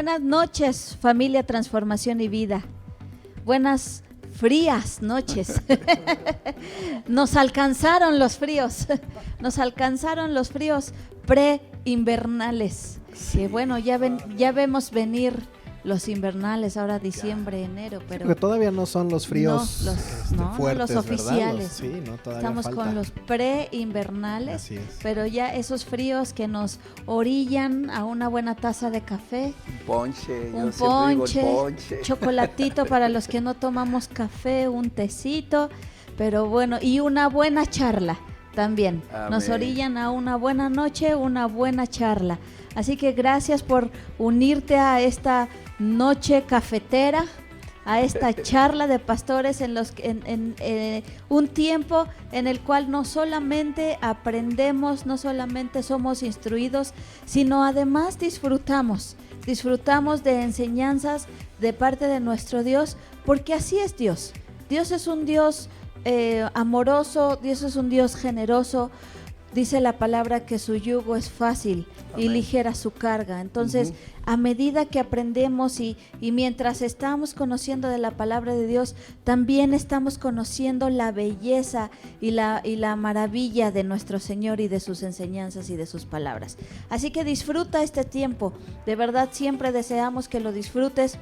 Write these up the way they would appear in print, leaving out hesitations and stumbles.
Buenas noches, familia Transformación y Vida. Buenas frías noches. Nos alcanzaron los fríos. Nos alcanzaron los fríos pre-invernales. Sí. Que bueno, ya vemos venir los invernales, ahora diciembre, enero, pero porque todavía no son los fríos fuertes, los oficiales. Estamos con los pre-invernales, pero ya esos fríos que nos orillan a una buena taza de café, un ponche, chocolatito para los que no tomamos café, un tecito, pero bueno, y una buena charla también. Amén. Nos orillan a una buena noche, una buena charla. Así que gracias por unirte a esta noche cafetera, a esta charla de pastores en un tiempo en el cual no solamente aprendemos, no solamente somos instruidos, sino además disfrutamos de enseñanzas de parte de nuestro Dios, porque así es Dios. Dios es un Dios amoroso, Dios es un Dios generoso. Dice la palabra que su yugo es fácil. Amén. Y ligera su carga. Entonces, a medida que aprendemos y mientras estamos conociendo de la palabra de Dios, también estamos conociendo la belleza y la maravilla de nuestro Señor y de sus enseñanzas y de sus palabras. Así que disfruta este tiempo. De verdad, siempre deseamos que lo disfrutes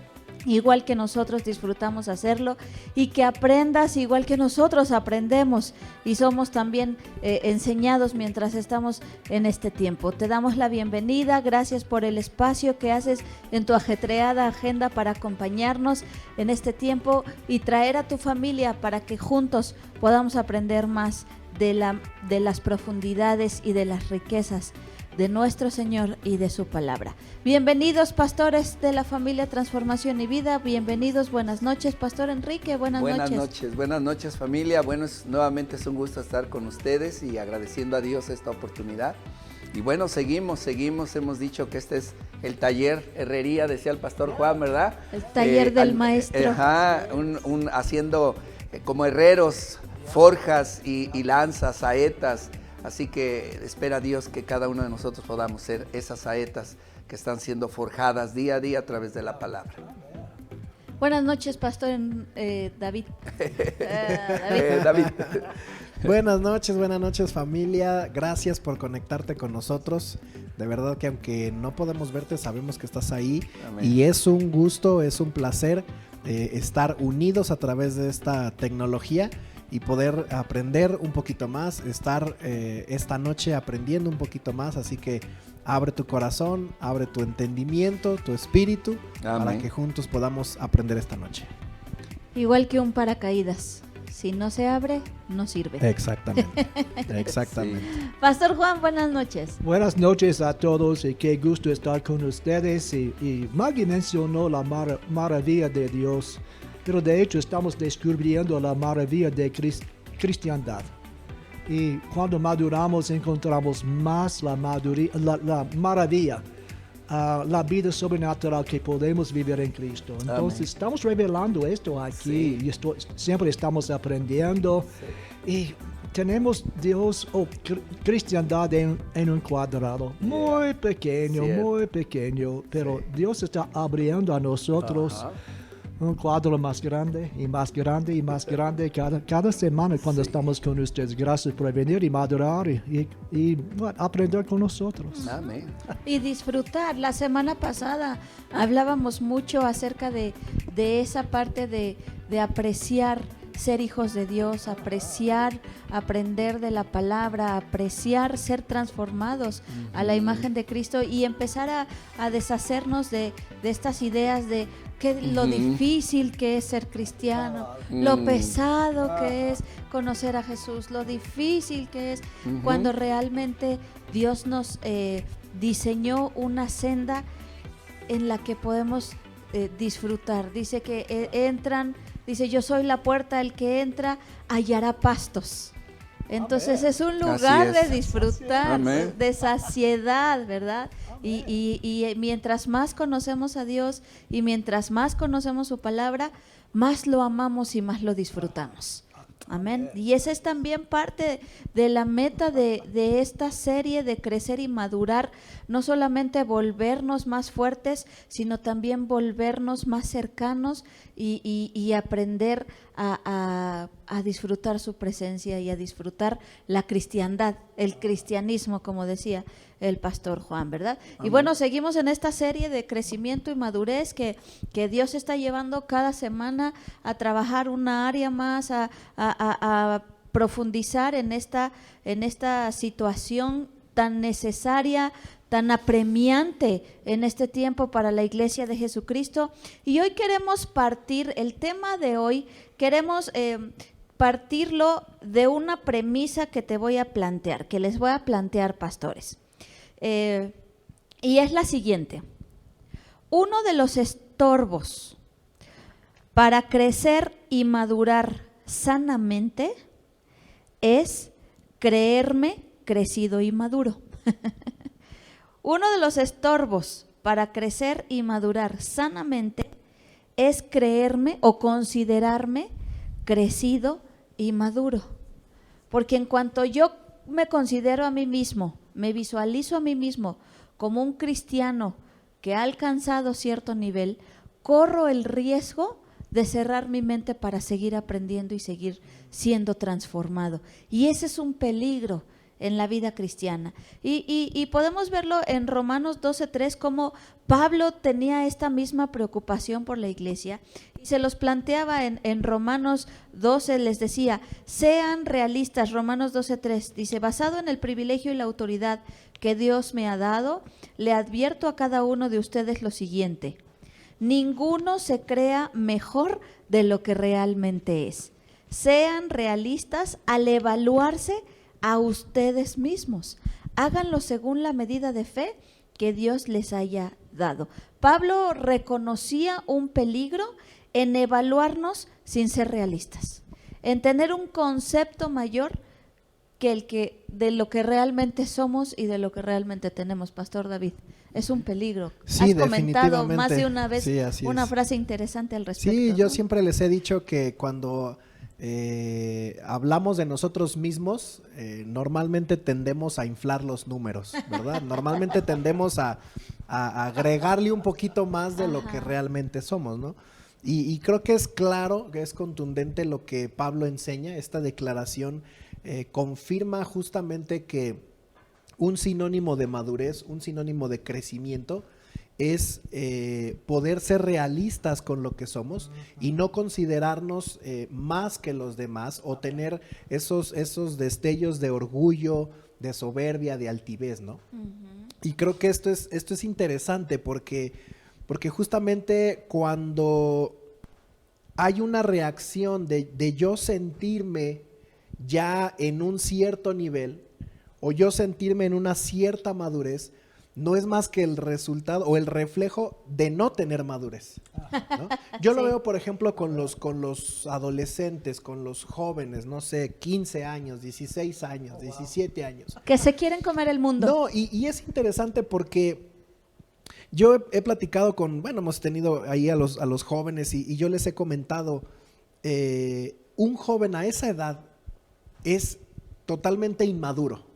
igual que nosotros disfrutamos hacerlo, y que aprendas igual que nosotros aprendemos y somos también enseñados mientras estamos en este tiempo. Te damos la bienvenida, gracias por el espacio que haces en tu ajetreada agenda para acompañarnos en este tiempo y traer a tu familia para que juntos podamos aprender más de las profundidades y de las riquezas de nuestro Señor y de su palabra. Bienvenidos, pastores de la familia Transformación y Vida, bienvenidos, buenas noches, Pastor Enrique, buenas noches. Buenas noches, familia. Bueno, nuevamente es un gusto estar con ustedes y agradeciendo a Dios esta oportunidad. Y bueno, seguimos, hemos dicho que este es el taller herrería, decía el Pastor Juan, ¿verdad? El taller del maestro. Haciendo como herreros, forjas y lanzas, saetas. Así que espera Dios que cada uno de nosotros podamos ser esas saetas que están siendo forjadas día a día a través de la palabra. Buenas noches, Pastor David. David. Buenas noches, familia. Gracias por conectarte con nosotros. De verdad que aunque no podemos verte, sabemos que estás ahí. Amén. Y es un gusto, es un placer estar unidos a través de esta tecnología y poder aprender un poquito más, estar esta noche aprendiendo un poquito más. Así que abre tu corazón, abre tu entendimiento, tu espíritu. Amén. Para que juntos podamos aprender esta noche. Igual que un paracaídas, si no se abre, no sirve. Exactamente. Sí. Pastor Juan, buenas noches. Buenas noches a todos y qué gusto estar con ustedes. Y Maggie mencionó la maravilla de Dios, pero de hecho estamos descubriendo la maravilla de cristiandad. Y cuando maduramos encontramos más la maravilla, la vida sobrenatural que podemos vivir en Cristo. Entonces Amén. Estamos revelando esto aquí, y siempre estamos aprendiendo. Sí. Y tenemos Dios cristiandad en un cuadrado muy pequeño, pero sí. Dios está abriendo a nosotros un cuadro más grande y más grande y más grande cada semana cuando estamos con ustedes. Gracias por venir y madurar y aprender con nosotros. Amén. Y disfrutar. La semana pasada hablábamos mucho acerca de esa parte de apreciar ser hijos de Dios, apreciar, aprender de la palabra, apreciar ser transformados a la imagen de Cristo y empezar a deshacernos de estas ideas de lo difícil que es ser cristiano, lo pesado que es conocer a Jesús, lo difícil que es cuando realmente Dios nos diseñó una senda en la que podemos disfrutar. Dice que dice, yo soy la puerta, el que entra hallará pastos. Entonces es un lugar de disfrutar, de saciedad, ¿verdad? Y mientras más conocemos a Dios y mientras más conocemos su palabra, más lo amamos y más lo disfrutamos. Amén. Y esa es también parte de la meta de esta serie de crecer y madurar, no solamente volvernos más fuertes, sino también volvernos más cercanos y aprender a disfrutar su presencia y a disfrutar la cristiandad, el cristianismo, como decía el pastor Juan, ¿verdad? Amén. Y bueno, seguimos en esta serie de crecimiento y madurez que Dios está llevando cada semana a trabajar una área más, a profundizar en esta situación tan necesaria, tan apremiante en este tiempo para la Iglesia de Jesucristo. Y hoy queremos partir, el tema de hoy, queremos partirlo de una premisa que te voy a plantear, que les voy a plantear, pastores. Y es la siguiente: uno de los estorbos para crecer y madurar sanamente es creerme crecido y maduro. Uno de los estorbos para crecer y madurar sanamente es creerme o considerarme crecido y maduro. Porque en cuanto yo me considero a mí mismo, me visualizo a mí mismo como un cristiano que ha alcanzado cierto nivel, corro el riesgo de cerrar mi mente para seguir aprendiendo y seguir siendo transformado. Y ese es un peligro en la vida cristiana. Y podemos verlo en Romanos 12:3, como Pablo tenía esta misma preocupación por la iglesia y se los planteaba en Romanos 12, les decía: sean realistas. Romanos 12:3 dice: basado en el privilegio y la autoridad que Dios me ha dado, le advierto a cada uno de ustedes lo siguiente: ninguno se crea mejor de lo que realmente es. Sean realistas al evaluarse a ustedes mismos. Háganlo según la medida de fe que Dios les haya dado. Pablo reconocía un peligro en evaluarnos sin ser realistas, en tener un concepto mayor que el que de lo que realmente somos y de lo que realmente tenemos. Pastor David, es un peligro. Sí, has comentado más de una vez una frase interesante al respecto. Sí, yo ¿no? siempre les he dicho que cuando hablamos de nosotros mismos, normalmente tendemos a inflar los números, ¿verdad? Normalmente tendemos a agregarle un poquito más de lo que realmente somos, ¿no? Y creo que es claro, que es contundente lo que Pablo enseña. Esta declaración confirma justamente que un sinónimo de madurez, un sinónimo de crecimiento, es poder ser realistas con lo que somos y no considerarnos más que los demás, o tener esos destellos de orgullo, de soberbia, de altivez, ¿no? Y creo que esto es interesante porque justamente cuando hay una reacción de yo sentirme ya en un cierto nivel, o yo sentirme en una cierta madurez, no es más que el resultado o el reflejo de no tener madurez, ¿no? Yo lo veo, por ejemplo, con los adolescentes, con los jóvenes, no sé, 15 años, 16 años, 17 años. Que se quieren comer el mundo. No, y es interesante porque yo he platicado hemos tenido ahí a los jóvenes y yo les he comentado, un joven a esa edad es totalmente inmaduro.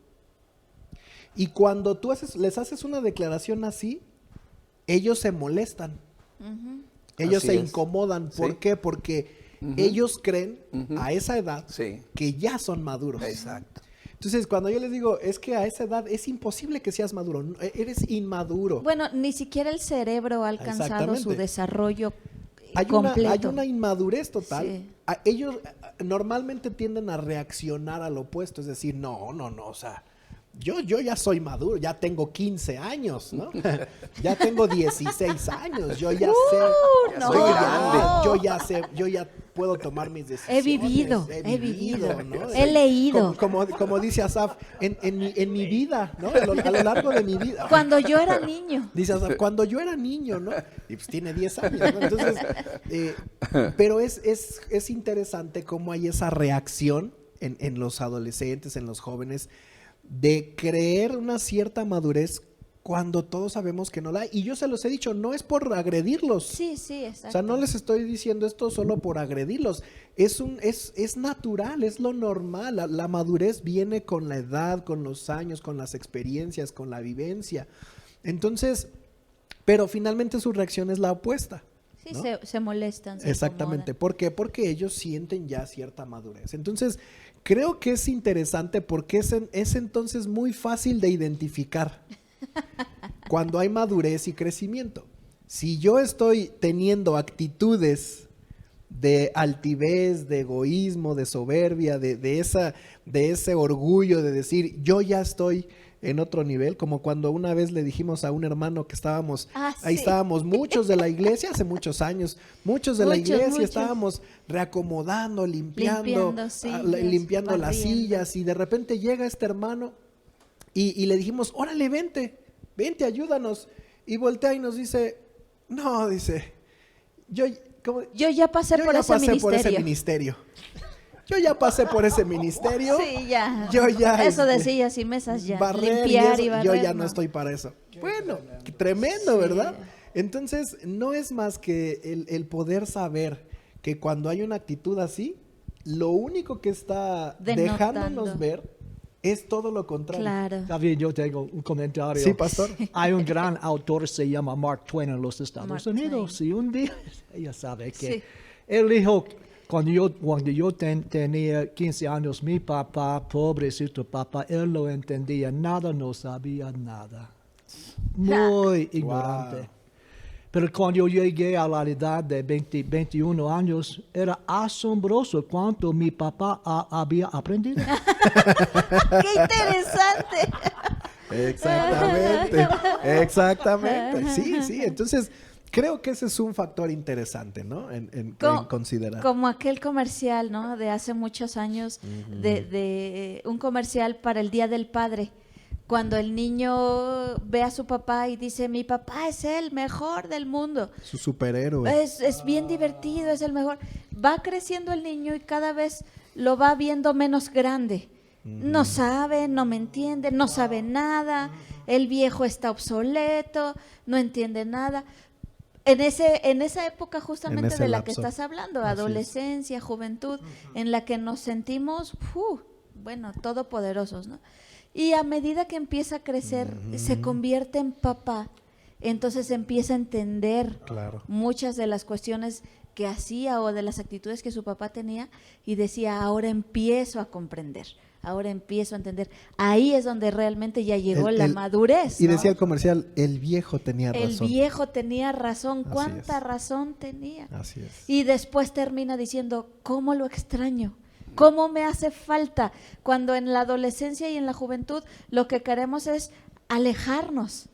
Y cuando tú les haces una declaración así, ellos se molestan, ellos se incomodan. ¿Por qué? Porque ellos creen a esa edad que ya son maduros. Exacto. Entonces, cuando yo les digo, es que a esa edad es imposible que seas maduro, eres inmaduro. Bueno, ni siquiera el cerebro ha alcanzado su desarrollo completo. Hay una inmadurez total. Sí. Ellos normalmente tienden a reaccionar al opuesto, es decir, no, o sea, yo ya soy maduro, ya tengo 15 años, ¿no? Ya tengo 16 años, yo ya sé, soy grande. yo ya puedo tomar mis decisiones. He vivido, ¿no? he leído. Como dice Asaf, en mi vida, ¿no? A lo largo de mi vida. Cuando yo era niño. Dice Asaf, cuando yo era niño, ¿no? Y pues tiene 10 años, ¿no? Entonces, pero es interesante cómo hay esa reacción en los adolescentes, en los jóvenes, de creer una cierta madurez cuando todos sabemos que no la hay. Y yo se los he dicho, no es por agredirlos. Sí, sí, exacto. O sea, no les estoy diciendo esto solo por agredirlos. Es natural, es lo normal. La madurez viene con la edad, con los años, con las experiencias, con la vivencia. Entonces, pero finalmente su reacción es la opuesta. Sí, ¿no? se molestan. Exactamente. Incomodan. ¿Por qué? Porque ellos sienten ya cierta madurez. Entonces, creo que es interesante porque es entonces muy fácil de identificar cuando hay madurez y crecimiento. Si yo estoy teniendo actitudes de altivez, de egoísmo, de soberbia, de ese orgullo de decir, yo ya estoy en otro nivel, como cuando una vez le dijimos a un hermano que estábamos, ahí sí. estábamos muchos de la iglesia, hace muchos años, muchos de la iglesia Muchos. estábamos reacomodando, limpiando Limpiando las sillas, sillas, y de repente llega este hermano y le dijimos, órale, vente, ayúdanos. Y voltea y nos dice, no, dice, yo ya pasé yo por ya ese pasé por ese ministerio. ministerio. Yo ya pasé por ese ministerio. Sí, ya. Yo ya, Eso de sillas y mesas ya. barrer Limpiar y y eso, barrer. yo ya no estoy para eso. Bueno, tremendo, Sí. ¿verdad? Entonces, no es más que el poder saber que cuando hay una actitud así, lo único que está Denotando. dejándonos ver es todo lo contrario. Claro. David, yo tengo un comentario. Sí, pastor. Hay un gran autor, se llama Mark Twain en los Estados Mark Unidos. Y un día, ella sabe que Sí. él dijo, cuando yo tenía 15 años, mi papá, pobrecito papá, él no entendía nada, no sabía nada. Muy ignorante. Wow. Pero cuando yo llegué a la edad de 21 años, era asombroso cuánto mi papá había aprendido. ¡Qué interesante! Exactamente. Sí. Entonces, creo que ese es un factor interesante, ¿no? En considerar. Como aquel comercial, ¿no? De hace muchos años, de un comercial para el Día del Padre. Cuando el niño ve a su papá y dice, mi papá es el mejor del mundo. Su superhéroe. Es bien divertido, es el mejor. Va creciendo el niño y cada vez lo va viendo menos grande. No sabe, no me entiende, no sabe nada. El viejo está obsoleto, no entiende nada. En esa época justamente En ese de la lapso. que estás hablando, Así es. adolescencia, juventud, en la que nos sentimos, bueno, todopoderosos, ¿no? Y a medida que empieza a crecer, se convierte en papá, entonces empieza a entender Claro. muchas de las cuestiones que hacía o de las actitudes que su papá tenía y decía, ahora empiezo a comprender, ahora empiezo a entender. Ahí es donde realmente ya llegó la madurez. Y ¿no? decía el comercial, el viejo tenía El razón. viejo tenía razón, Así cuánta es. razón tenía. Así es. Y después termina diciendo, ¿cómo lo extraño? ¿Cómo me hace falta? Cuando en la adolescencia y en la juventud lo que queremos es alejarnos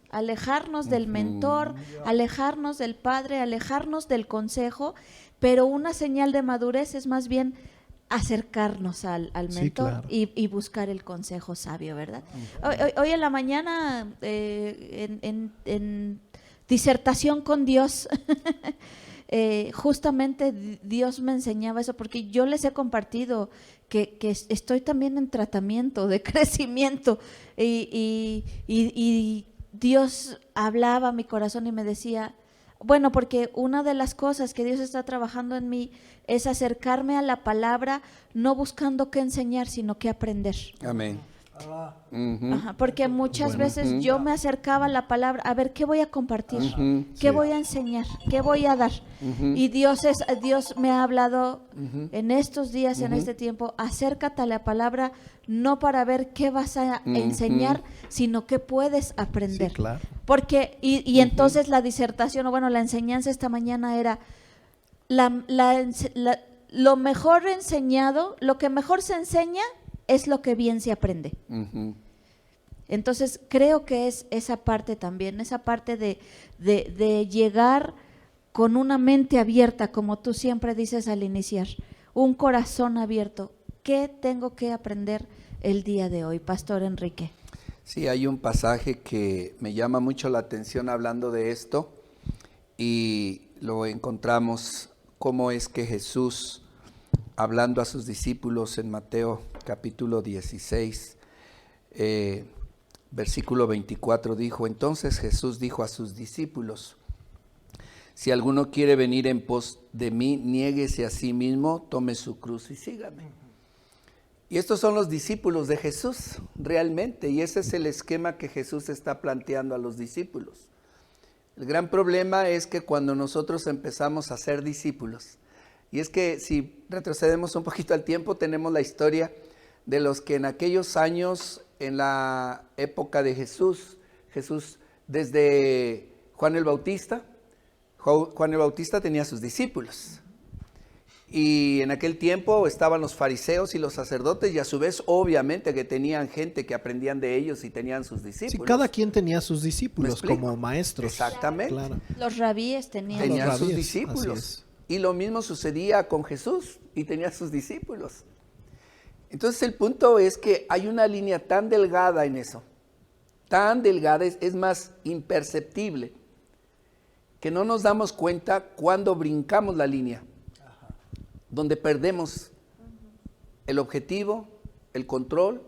del mentor, alejarnos del padre, alejarnos del consejo, pero una señal de madurez es más bien acercarnos al Sí, mentor claro. y buscar el consejo sabio, ¿verdad? Hoy en la mañana en disertación con Dios, justamente Dios me enseñaba eso, porque yo les he compartido que estoy también en tratamiento de crecimiento y Dios hablaba a mi corazón y me decía, bueno, porque una de las cosas que Dios está trabajando en mí es acercarme a la palabra, no buscando qué enseñar, sino qué aprender. Amén. Ajá, porque muchas veces yo me acercaba a la palabra, a ver, ¿qué voy a compartir? ¿Qué voy a enseñar? ¿Qué voy a dar? Y Dios me ha hablado en estos días, en este tiempo, acércate a la palabra, no para ver qué vas a enseñar, sino qué puedes aprender. Sí, claro. Porque, y entonces la disertación, o bueno, la enseñanza esta mañana era lo mejor enseñado, lo que mejor se enseña es lo que bien se aprende. Entonces creo que es esa parte también, esa parte de llegar con una mente abierta, como tú siempre dices al iniciar, un corazón abierto. ¿Qué tengo que aprender el día de hoy, Pastor Enrique? Sí, hay un pasaje que me llama mucho la atención hablando de esto y lo encontramos cómo es que Jesús, hablando a sus discípulos en Mateo capítulo 16, versículo 24 dijo: entonces Jesús dijo a sus discípulos: si alguno quiere venir en pos de mí, niéguese a sí mismo, tome su cruz y sígame. Y estos son los discípulos de Jesús, realmente, y ese es el esquema que Jesús está planteando a los discípulos. El gran problema es que cuando nosotros empezamos a ser discípulos, y es que si retrocedemos un poquito al tiempo, tenemos la historia de los que en aquellos años, en la época de Jesús, desde Juan el Bautista tenía sus discípulos. Y en aquel tiempo estaban los fariseos y los sacerdotes, y a su vez obviamente que tenían gente que aprendían de ellos y tenían sus discípulos. Sí, cada quien tenía sus discípulos como maestros. Exactamente. Claro. Los rabíes tenían sus rabíes, discípulos. Y lo mismo sucedía con Jesús, y tenía sus discípulos. Entonces el punto es que hay una línea tan delgada en eso, tan delgada, es más imperceptible, que no nos damos cuenta cuando brincamos la línea, donde perdemos el objetivo, el control,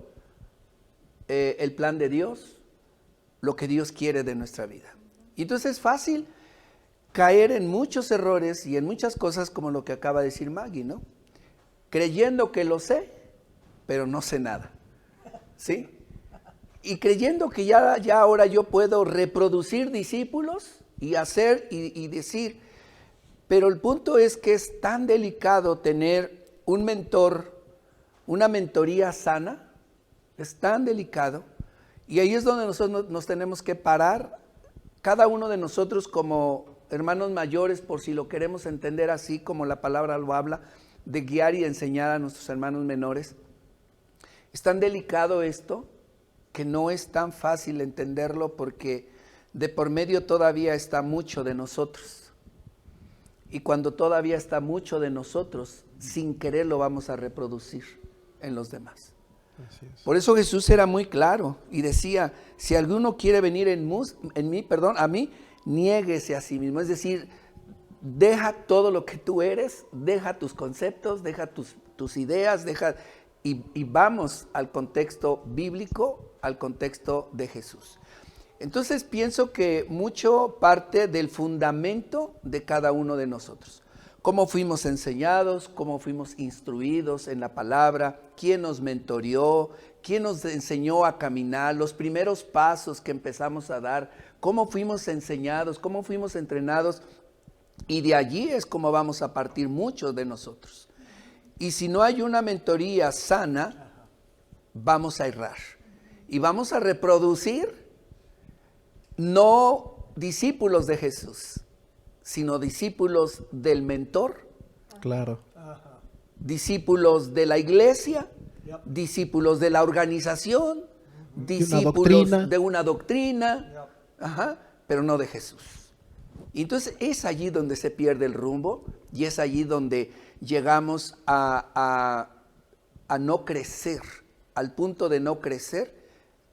el plan de Dios, lo que Dios quiere de nuestra vida. Y entonces es fácil caer en muchos errores y en muchas cosas como lo que acaba de decir Maggie, ¿no? Creyendo que lo sé, pero no sé nada, ¿sí? Y creyendo que ya ahora yo puedo reproducir discípulos y hacer y decir, pero el punto es que es tan delicado tener un mentor, una mentoría sana, es tan delicado, y ahí es donde nosotros nos tenemos que parar, cada uno de nosotros como hermanos mayores, por si lo queremos entender así como la palabra lo habla, de guiar y enseñar a nuestros hermanos menores. Es tan delicado esto que no es tan fácil entenderlo, porque de por medio todavía está mucho de nosotros. Y cuando todavía está mucho de nosotros, sin querer lo vamos a reproducir en los demás. Por eso Jesús era muy claro y decía: si alguno quiere venir a mí, niéguese a sí mismo. Es decir, deja todo lo que tú eres, deja tus conceptos, deja tus ideas, y vamos al contexto bíblico, al contexto de Jesús. Entonces pienso que mucho parte del fundamento de cada uno de nosotros. Cómo fuimos enseñados, cómo fuimos instruidos en la palabra, quién nos mentoreó, quién nos enseñó a caminar, los primeros pasos que empezamos a dar, cómo fuimos enseñados, cómo fuimos entrenados, y de allí es como vamos a partir muchos de nosotros. Y si no hay una mentoría sana, vamos a errar. Y vamos a reproducir no discípulos de Jesús, sino discípulos del mentor. Claro. Discípulos de la iglesia, discípulos de la organización, discípulos de una doctrina, pero no de Jesús. Y entonces es allí donde se pierde el rumbo, y es allí donde llegamos a no crecer, al punto de no crecer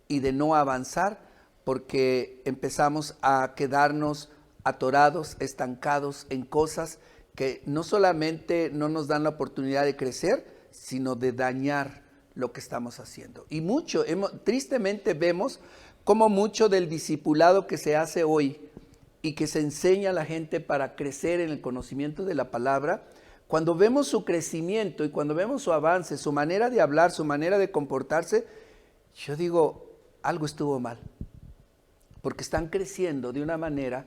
y de no avanzar, porque empezamos a quedarnos atorados, estancados en cosas que no solamente no nos dan la oportunidad de crecer, sino de dañar lo que estamos haciendo. Y tristemente vemos cómo mucho del discipulado que se hace hoy y que se enseña a la gente para crecer en el conocimiento de la palabra, cuando vemos su crecimiento y cuando vemos su avance, su manera de hablar, su manera de comportarse, yo digo, algo estuvo mal, porque están creciendo de una manera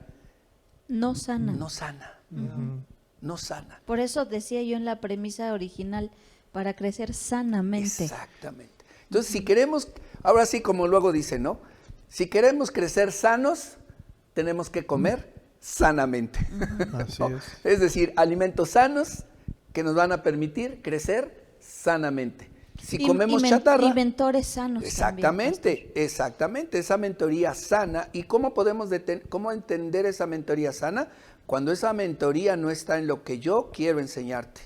no sana. No sana. No sana. Por eso decía yo en la premisa original, para crecer sanamente. Exactamente. Entonces, si queremos, ahora sí como luego dice, ¿no? Si queremos crecer sanos, tenemos que comer sanamente. Así es. Es decir, alimentos sanos que nos van a permitir crecer sanamente. Si comemos chatarra. Y mentores sanos. Exactamente, exactamente, esa mentoría sana. ¿Y cómo podemos cómo entender esa mentoría sana? Cuando esa mentoría no está en lo que yo quiero enseñarte,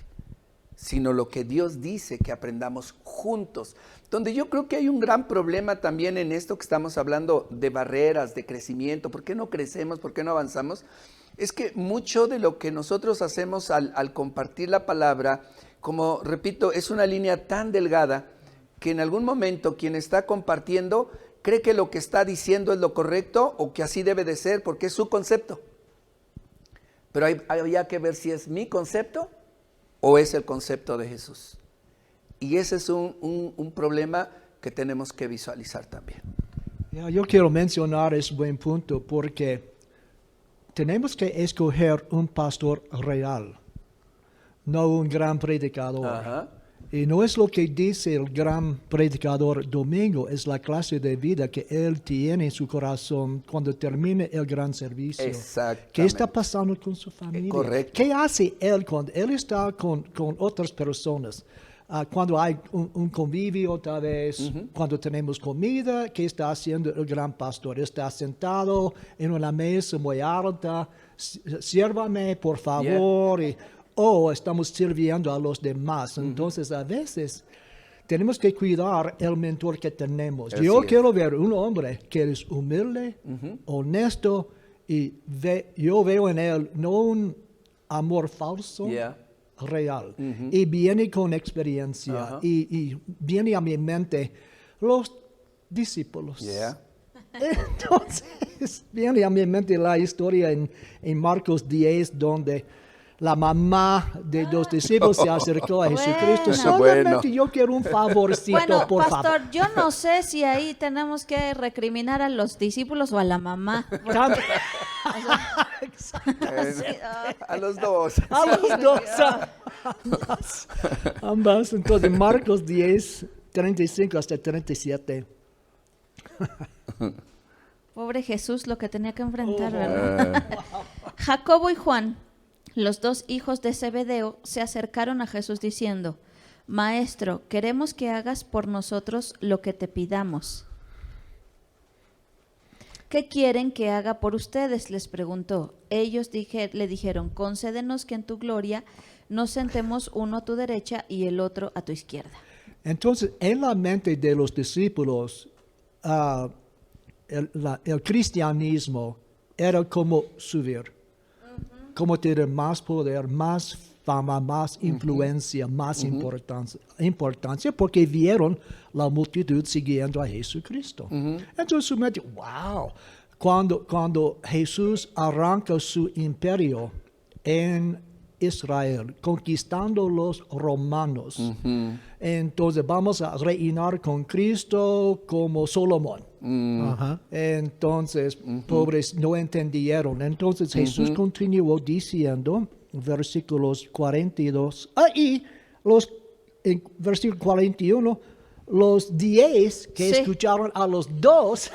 sino lo que Dios dice que aprendamos juntos. Donde yo creo que hay un gran problema también en esto que estamos hablando de barreras, de crecimiento. ¿Por qué no crecemos? ¿Por qué no avanzamos? Es que mucho de lo que nosotros hacemos al compartir la palabra, como repito, es una línea tan delgada que en algún momento quien está compartiendo cree que lo que está diciendo es lo correcto o que así debe de ser porque es su concepto. Pero había que ver si es mi concepto o es el concepto de Jesús. Y ese es un problema que tenemos que visualizar también. Yo quiero mencionar ese buen punto porque tenemos que escoger un pastor real, no un gran predicador. Ajá. Y no es lo que dice el gran predicador Domingo, es la clase de vida que él tiene en su corazón cuando termine el gran servicio. Exactamente. ¿Qué está pasando con su familia? Correcto. ¿Qué hace él cuando él está con otras personas? Cuando hay un convivio, tal vez, cuando tenemos comida, ¿qué está haciendo el gran pastor? Está sentado en una mesa muy alta, sírvame, por favor, estamos sirviendo a los demás. Entonces, a veces, tenemos que cuidar el mentor que tenemos. Yo quiero ver un hombre que es humilde, honesto, y yo veo en él no un amor falso, real, y viene con experiencia, y viene a mi mente los discípulos. Entonces, viene a mi mente la historia en Marcos 10, donde la mamá de los discípulos se acercó a Jesucristo. Solamente yo quiero un favorcito, por favor. Pastor, yo no sé si ahí tenemos que recriminar a los discípulos o a la mamá. A los dos. A los dos. Ambas. Entonces, Marcos 10, 35 hasta 37. Pobre Jesús, lo que tenía que enfrentar, ¿verdad? Jacobo y Juan, los dos hijos de Zebedeo, se acercaron a Jesús diciendo: Maestro, queremos que hagas por nosotros lo que te pidamos. ¿Qué quieren que haga por ustedes?, les preguntó. Ellos le dijeron: concédenos que en tu gloria nos sentemos uno a tu derecha y el otro a tu izquierda. Entonces, en la mente de los discípulos, el cristianismo era como subir, como tener más poder, más fama, más influencia, más importancia, porque vieron la multitud siguiendo a Jesucristo. Entonces su mente, wow, cuando Jesús arranca su imperio en Israel, conquistando los romanos, entonces vamos a reinar con Cristo como Salomón. Entonces, pobres no entendieron. Entonces Jesús continuó diciendo, versículos 42, en versículo 41, los 10 que escucharon a los dos,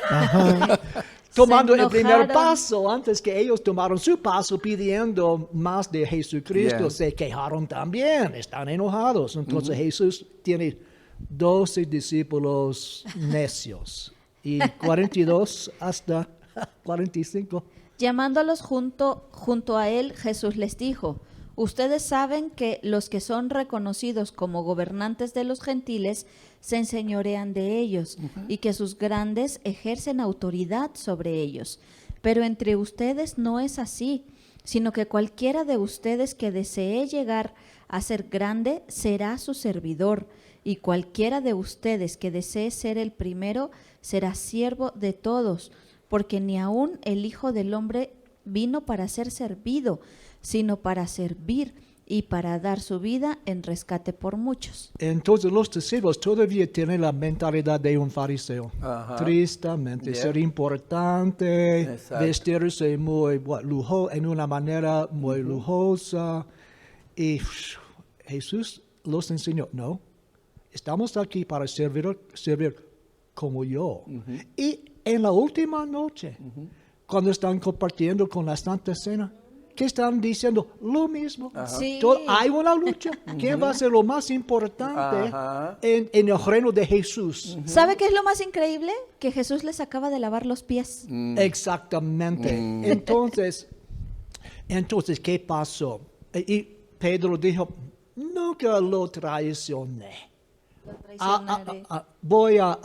tomando el primer paso, antes que ellos tomaron su paso pidiendo más de Jesucristo, se quejaron también, están enojados. Entonces Jesús tiene 12 discípulos necios. Y 42 hasta 45. Llamándolos junto a él, Jesús les dijo: ustedes saben que los que son reconocidos como gobernantes de los gentiles se enseñorean de ellos y que sus grandes ejercen autoridad sobre ellos. Pero entre ustedes no es así, sino que cualquiera de ustedes que desee llegar a ser grande será su servidor, y cualquiera de ustedes que desee ser el primero será siervo de todos, porque ni aun el Hijo del Hombre vino para ser servido, sino para servir y para dar su vida en rescate por muchos. Entonces los discípulos todavía tienen la mentalidad de un fariseo. Tristemente, ser importante, vestirse muy en una manera muy lujosa. Y Jesús los enseñó, no, estamos aquí para servir como yo. Y en la última noche, cuando están compartiendo con la Santa Cena, ¿qué están diciendo? Lo mismo. Hay una lucha. ¿Quién va a ser lo más importante en el reino de Jesús? ¿Sabe qué es lo más increíble? Que Jesús les acaba de lavar los pies. Exactamente. Entonces, ¿qué pasó? Y Pedro dijo, nunca lo traicioné. Voy a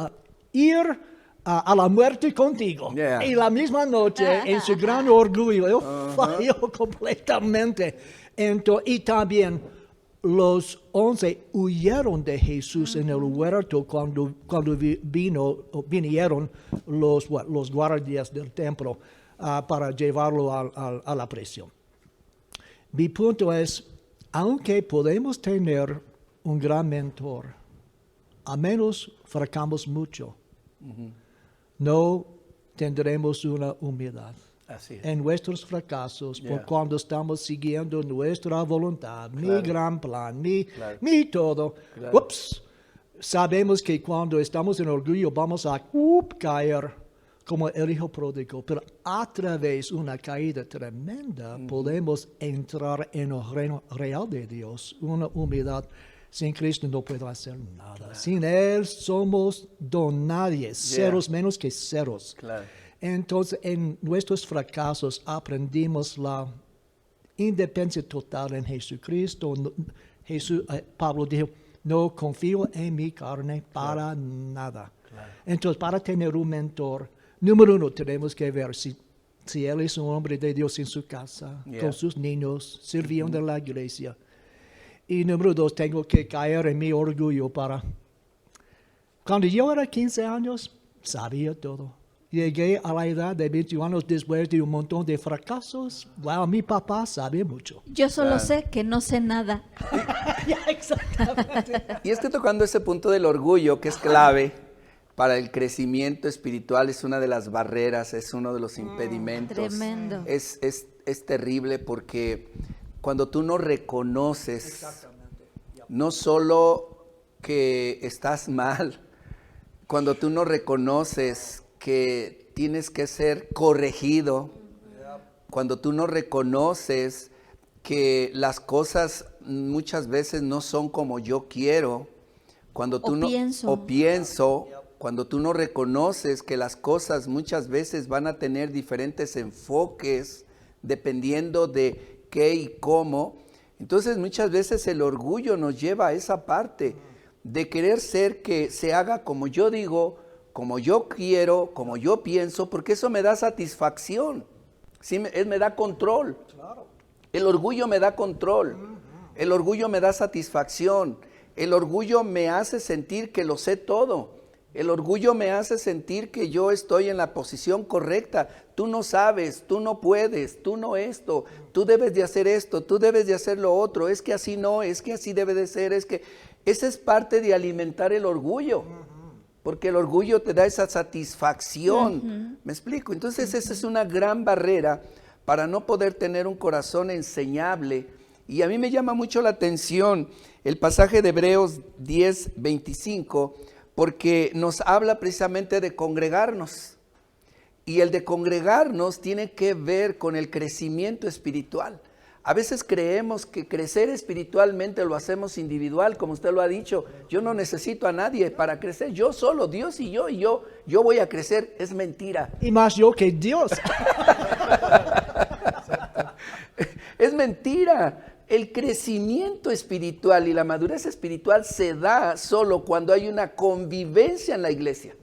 ir a la muerte contigo. Y la misma noche, en su gran orgullo, falló completamente. Y también los 11 huyeron de Jesús en el huerto cuando vinieron los guardias del templo para llevarlo a la prisión. Mi punto es, aunque podemos tener un gran mentor, a menos fracasamos mucho, no tendremos una humildad. Así es. En nuestros fracasos, Yeah. por cuando estamos siguiendo nuestra voluntad, Claro. mi gran plan, Claro. mi todo. Claro. Ups, sabemos que cuando estamos en orgullo vamos a caer como el hijo pródigo, pero a través de una caída tremenda podemos entrar en el reino real de Dios, una humildad. Sin Cristo no puedo hacer nada. Claro. Sin Él somos donadies, ceros menos que ceros. Claro. Entonces, en nuestros fracasos aprendimos la independencia total en Jesucristo. Pablo dijo, no confío en mi carne para nada. Claro. Entonces, para tener un mentor, número uno, tenemos que ver si él es un hombre de Dios en su casa, Yeah. con sus niños, sirviendo en la iglesia. Y número dos, tengo que caer en mi orgullo para... Cuando yo era 15 años, sabía todo. Llegué a la edad de 21 años después de un montón de fracasos. Wow, mi papá sabe mucho. Yo solo Claro. sé que no sé nada. Exactamente. Y es que tocando ese punto del orgullo, que es clave para el crecimiento espiritual, es una de las barreras, es uno de los impedimentos. Tremendo. Es terrible porque cuando tú no reconoces, no solo que estás mal, cuando tú no reconoces que tienes que ser corregido, cuando tú no reconoces que las cosas muchas veces no son como yo quiero, cuando tú pienso, cuando tú no reconoces que las cosas muchas veces van a tener diferentes enfoques dependiendo de qué y cómo, entonces muchas veces el orgullo nos lleva a esa parte de querer ser que se haga como yo digo, como yo quiero, como yo pienso, porque eso me da satisfacción, ¿sí? Me da control. El orgullo me da control, el orgullo me da satisfacción, el orgullo me hace sentir que lo sé todo, el orgullo me hace sentir que yo estoy en la posición correcta. Tú no sabes, tú no puedes, tú no esto, tú debes de hacer esto, tú debes de hacer lo otro, es que así no, es que así debe de ser, es que esa es parte de alimentar el orgullo. Porque el orgullo te da esa satisfacción. ¿Me explico? Entonces esa es una gran barrera para no poder tener un corazón enseñable. Y a mí me llama mucho la atención el pasaje de Hebreos 10:25, porque nos habla precisamente de congregarnos. Y el de congregarnos tiene que ver con el crecimiento espiritual. A veces creemos que crecer espiritualmente lo hacemos individual, como usted lo ha dicho. Yo no necesito a nadie para crecer, yo solo, Dios y yo voy a crecer. Es mentira. Y más yo que Dios. Es mentira. El crecimiento espiritual y la madurez espiritual se da solo cuando hay una convivencia en la iglesia.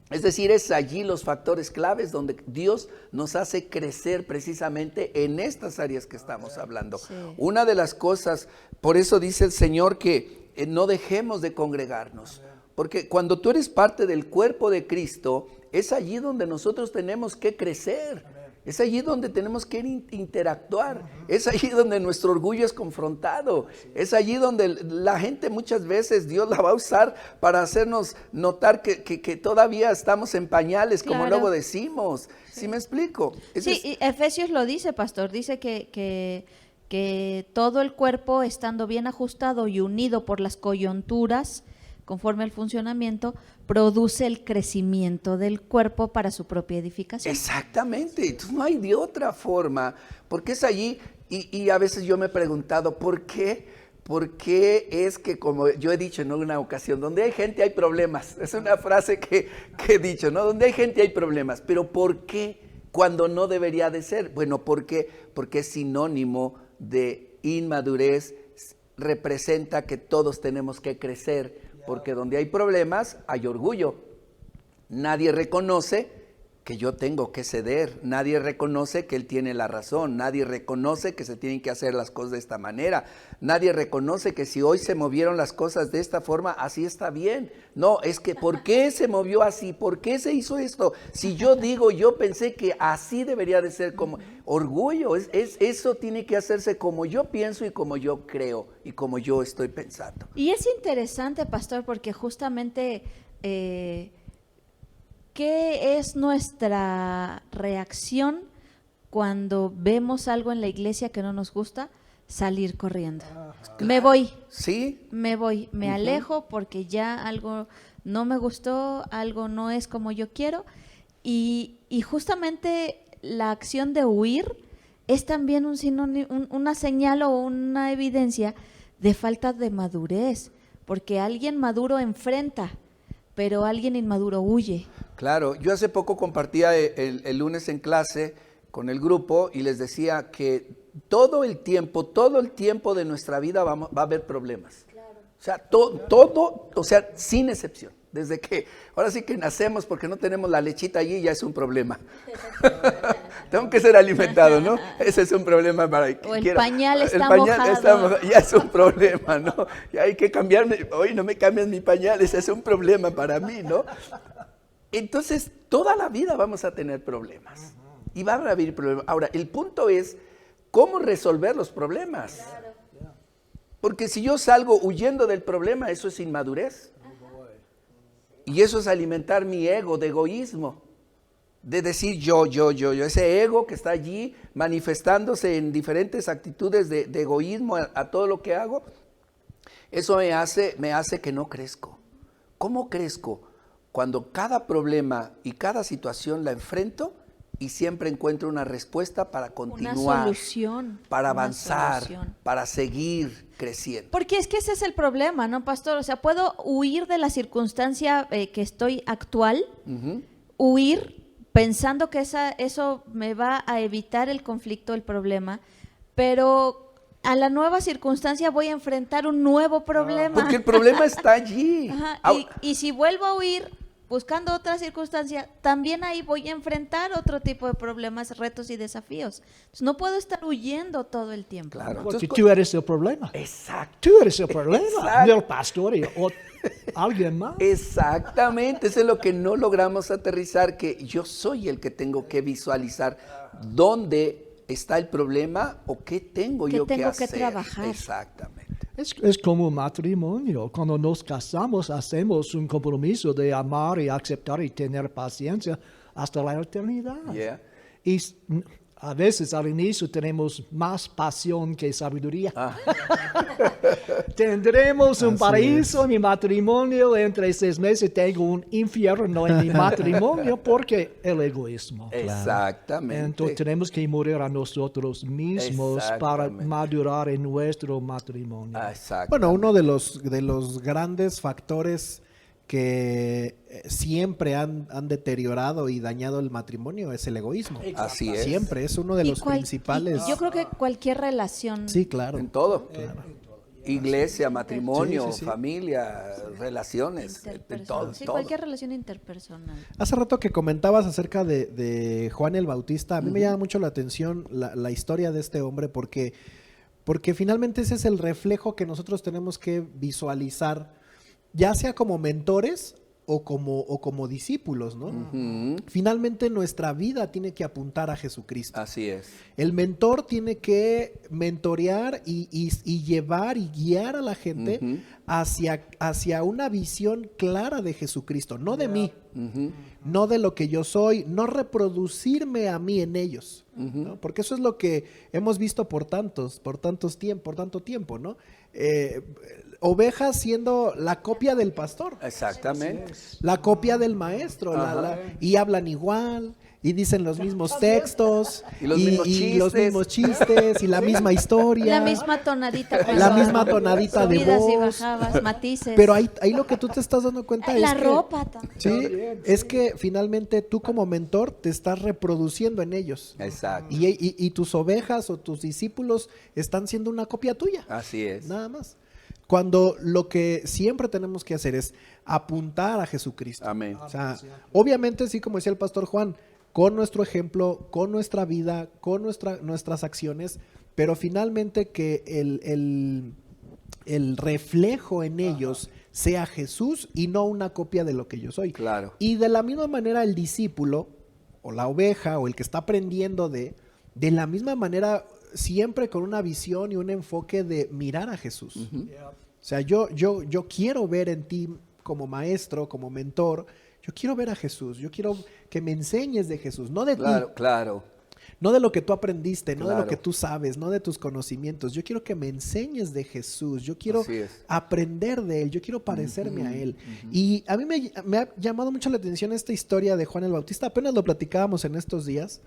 Es decir, es allí los factores claves donde Dios nos hace crecer precisamente en estas áreas que estamos hablando. Sí. Una de las cosas, por eso dice el Señor que no dejemos de congregarnos. Porque cuando tú eres parte del cuerpo de Cristo, es allí donde nosotros tenemos que crecer. Es allí donde tenemos que interactuar. Es allí donde nuestro orgullo es confrontado. Es allí donde la gente muchas veces Dios la va a usar para hacernos notar que todavía estamos en pañales, como Claro. luego decimos. ¿Sí me explico? Sí, y Efesios lo dice, pastor, dice que todo el cuerpo, estando bien ajustado y unido por las coyunturas, conforme al funcionamiento, produce el crecimiento del cuerpo para su propia edificación. Exactamente, entonces no hay de otra forma, porque es allí, y a veces yo me he preguntado, ¿por qué? ¿Por qué es que, como yo he dicho en una ocasión, donde hay gente hay problemas? Es una frase que he dicho, ¿no? Donde hay gente hay problemas, pero ¿por qué cuando no debería de ser? Bueno, ¿por qué? Porque es sinónimo de inmadurez, representa que todos tenemos que crecer, porque donde hay problemas hay orgullo. Nadie reconoce que yo tengo que ceder. Nadie reconoce que él tiene la razón. Nadie reconoce que se tienen que hacer las cosas de esta manera. Nadie reconoce que si hoy se movieron las cosas de esta forma, así está bien. No, es que ¿por qué se movió así? ¿Por qué se hizo esto? Si yo digo, yo pensé que así debería de ser. Como orgullo, eso tiene que hacerse como yo pienso y como yo creo y como yo estoy pensando. Y es interesante, pastor, porque justamente ¿qué es nuestra reacción cuando vemos algo en la iglesia que no nos gusta? Salir corriendo. Me voy. ¿Sí? Me voy, me alejo porque ya algo no me gustó, algo no es como yo quiero. Y justamente la acción de huir es también un sinónimo, una señal o una evidencia de falta de madurez, porque alguien maduro enfrenta, pero alguien inmaduro huye. Claro, yo hace poco compartía el lunes en clase con el grupo y les decía que todo el tiempo de nuestra vida va a haber problemas. Claro. O sea, todo, o sea, sin excepción. Desde que, ahora sí que nacemos porque no tenemos la lechita allí, ya es un problema. Tengo que ser alimentado, ¿no? Ese es un problema para o el pañal está mojado. Ya es un problema, ¿no? Ya hay que cambiarme, hoy no me cambias mi pañal, ese es un problema para mí, ¿no? Entonces, toda la vida vamos a tener problemas. Y va a haber problemas. Ahora, el punto es cómo resolver los problemas. Porque si yo salgo huyendo del problema, eso es inmadurez. Y eso es alimentar mi ego de egoísmo. De decir yo. Ese ego que está allí manifestándose en diferentes actitudes de egoísmo a todo lo que hago. Eso me hace que no crezco. ¿Cómo crezco? Cuando cada problema y cada situación la enfrento y siempre encuentro una respuesta para continuar, una solución, para avanzar, para seguir creciendo. Porque es que ese es el problema, ¿no, pastor? O sea, puedo huir de la circunstancia que estoy actual, huir pensando que eso me va a evitar el conflicto, el problema, pero a la nueva circunstancia voy a enfrentar un nuevo problema. Porque el problema está allí. Ajá, y si vuelvo a huir buscando otra circunstancia, también ahí voy a enfrentar otro tipo de problemas, retos y desafíos. Entonces, no puedo estar huyendo todo el tiempo. Claro. Porque tú eres el problema. Exacto. Tú eres el problema, no el pastor o alguien más. Exactamente, eso es lo que no logramos aterrizar, que yo soy el que tengo que visualizar dónde está el problema o qué tengo yo que hacer. Que trabajar. Exactamente. Es como un matrimonio. Cuando nos casamos, hacemos un compromiso de amar y aceptar y tener paciencia hasta la eternidad. Yeah. Y a veces al inicio tenemos más pasión que sabiduría. Tendremos un paraíso en mi matrimonio, entre 6 meses tengo un infierno en mi matrimonio porque el egoísmo. Exactamente. Entonces tenemos que morir a nosotros mismos para madurar en nuestro matrimonio. Bueno, uno de los grandes factores que siempre han deteriorado y dañado el matrimonio es el egoísmo. Así es. Siempre, es uno de los principales. Yo creo que cualquier relación. Sí, claro. En todo. Claro. Iglesia, matrimonio, sí. familia, relaciones, en todo. Sí, cualquier relación interpersonal. Hace rato que comentabas acerca de Juan el Bautista, a mí me llama mucho la atención la historia de este hombre porque finalmente ese es el reflejo que nosotros tenemos que visualizar, ya sea como mentores o como discípulos, ¿no? Finalmente nuestra vida tiene que apuntar a Jesucristo. Así es. El mentor tiene que mentorear y llevar y guiar a la gente hacia una visión clara de Jesucristo, no de mí, no de lo que yo soy, no reproducirme a mí en ellos, ¿no? Porque eso es lo que hemos visto por tanto tiempo, ¿no? Ovejas siendo la copia del pastor. Exactamente. La copia del maestro. Y hablan igual. Y dicen los mismos textos. Y los mismos chistes. Y la misma historia. La misma tonadita. La misma tonadita de subidas voz. y bajadas, matices. Pero ahí lo que tú te estás dando cuenta es la que... ropa también. Sí, es que finalmente tú como mentor te estás reproduciendo en ellos. Exacto. Y tus ovejas o tus discípulos están siendo una copia tuya. Así es. Nada más. Cuando lo que siempre tenemos que hacer es apuntar a Jesucristo. Amén. O sea, obviamente, sí, como decía el pastor Juan, con nuestro ejemplo, con nuestra vida, con nuestras acciones, pero finalmente que el reflejo en ellos sea Jesús y no una copia de lo que yo soy. Claro. Y de la misma manera el discípulo, o la oveja, o el que está aprendiendo de la misma manera, siempre con una visión y un enfoque de mirar a Jesús. O sea, yo quiero ver en ti como maestro, como mentor, yo quiero ver a Jesús, yo quiero que me enseñes de Jesús, no de ti. Claro. No de lo que tú aprendiste, no de lo Claro. que tú sabes, no de tus conocimientos. Yo quiero que me enseñes de Jesús, yo quiero aprender de Él, yo quiero parecerme a Él. Y a mí me ha llamado mucho la atención esta historia de Juan el Bautista, apenas lo platicábamos en estos días.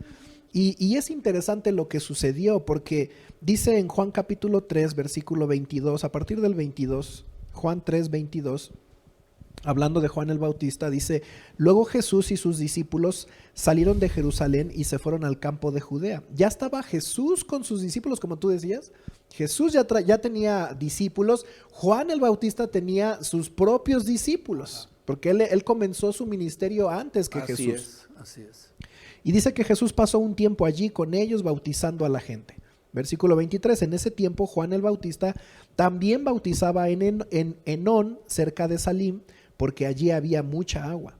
Y es interesante lo que sucedió, porque dice en Juan capítulo 3, versículo 22, a partir del 22, Juan 3, 22, hablando de Juan el Bautista, dice: luego Jesús y sus discípulos salieron de Jerusalén y se fueron al campo de Judea. Ya estaba Jesús con sus discípulos, como tú decías. Jesús ya tenía discípulos. Juan el Bautista tenía sus propios discípulos, porque él comenzó su ministerio antes que Jesús. Así es. Y dice que Jesús pasó un tiempo allí con ellos bautizando a la gente. Versículo 23, en ese tiempo Juan el Bautista también bautizaba en Enón, cerca de Salim, porque allí había mucha agua.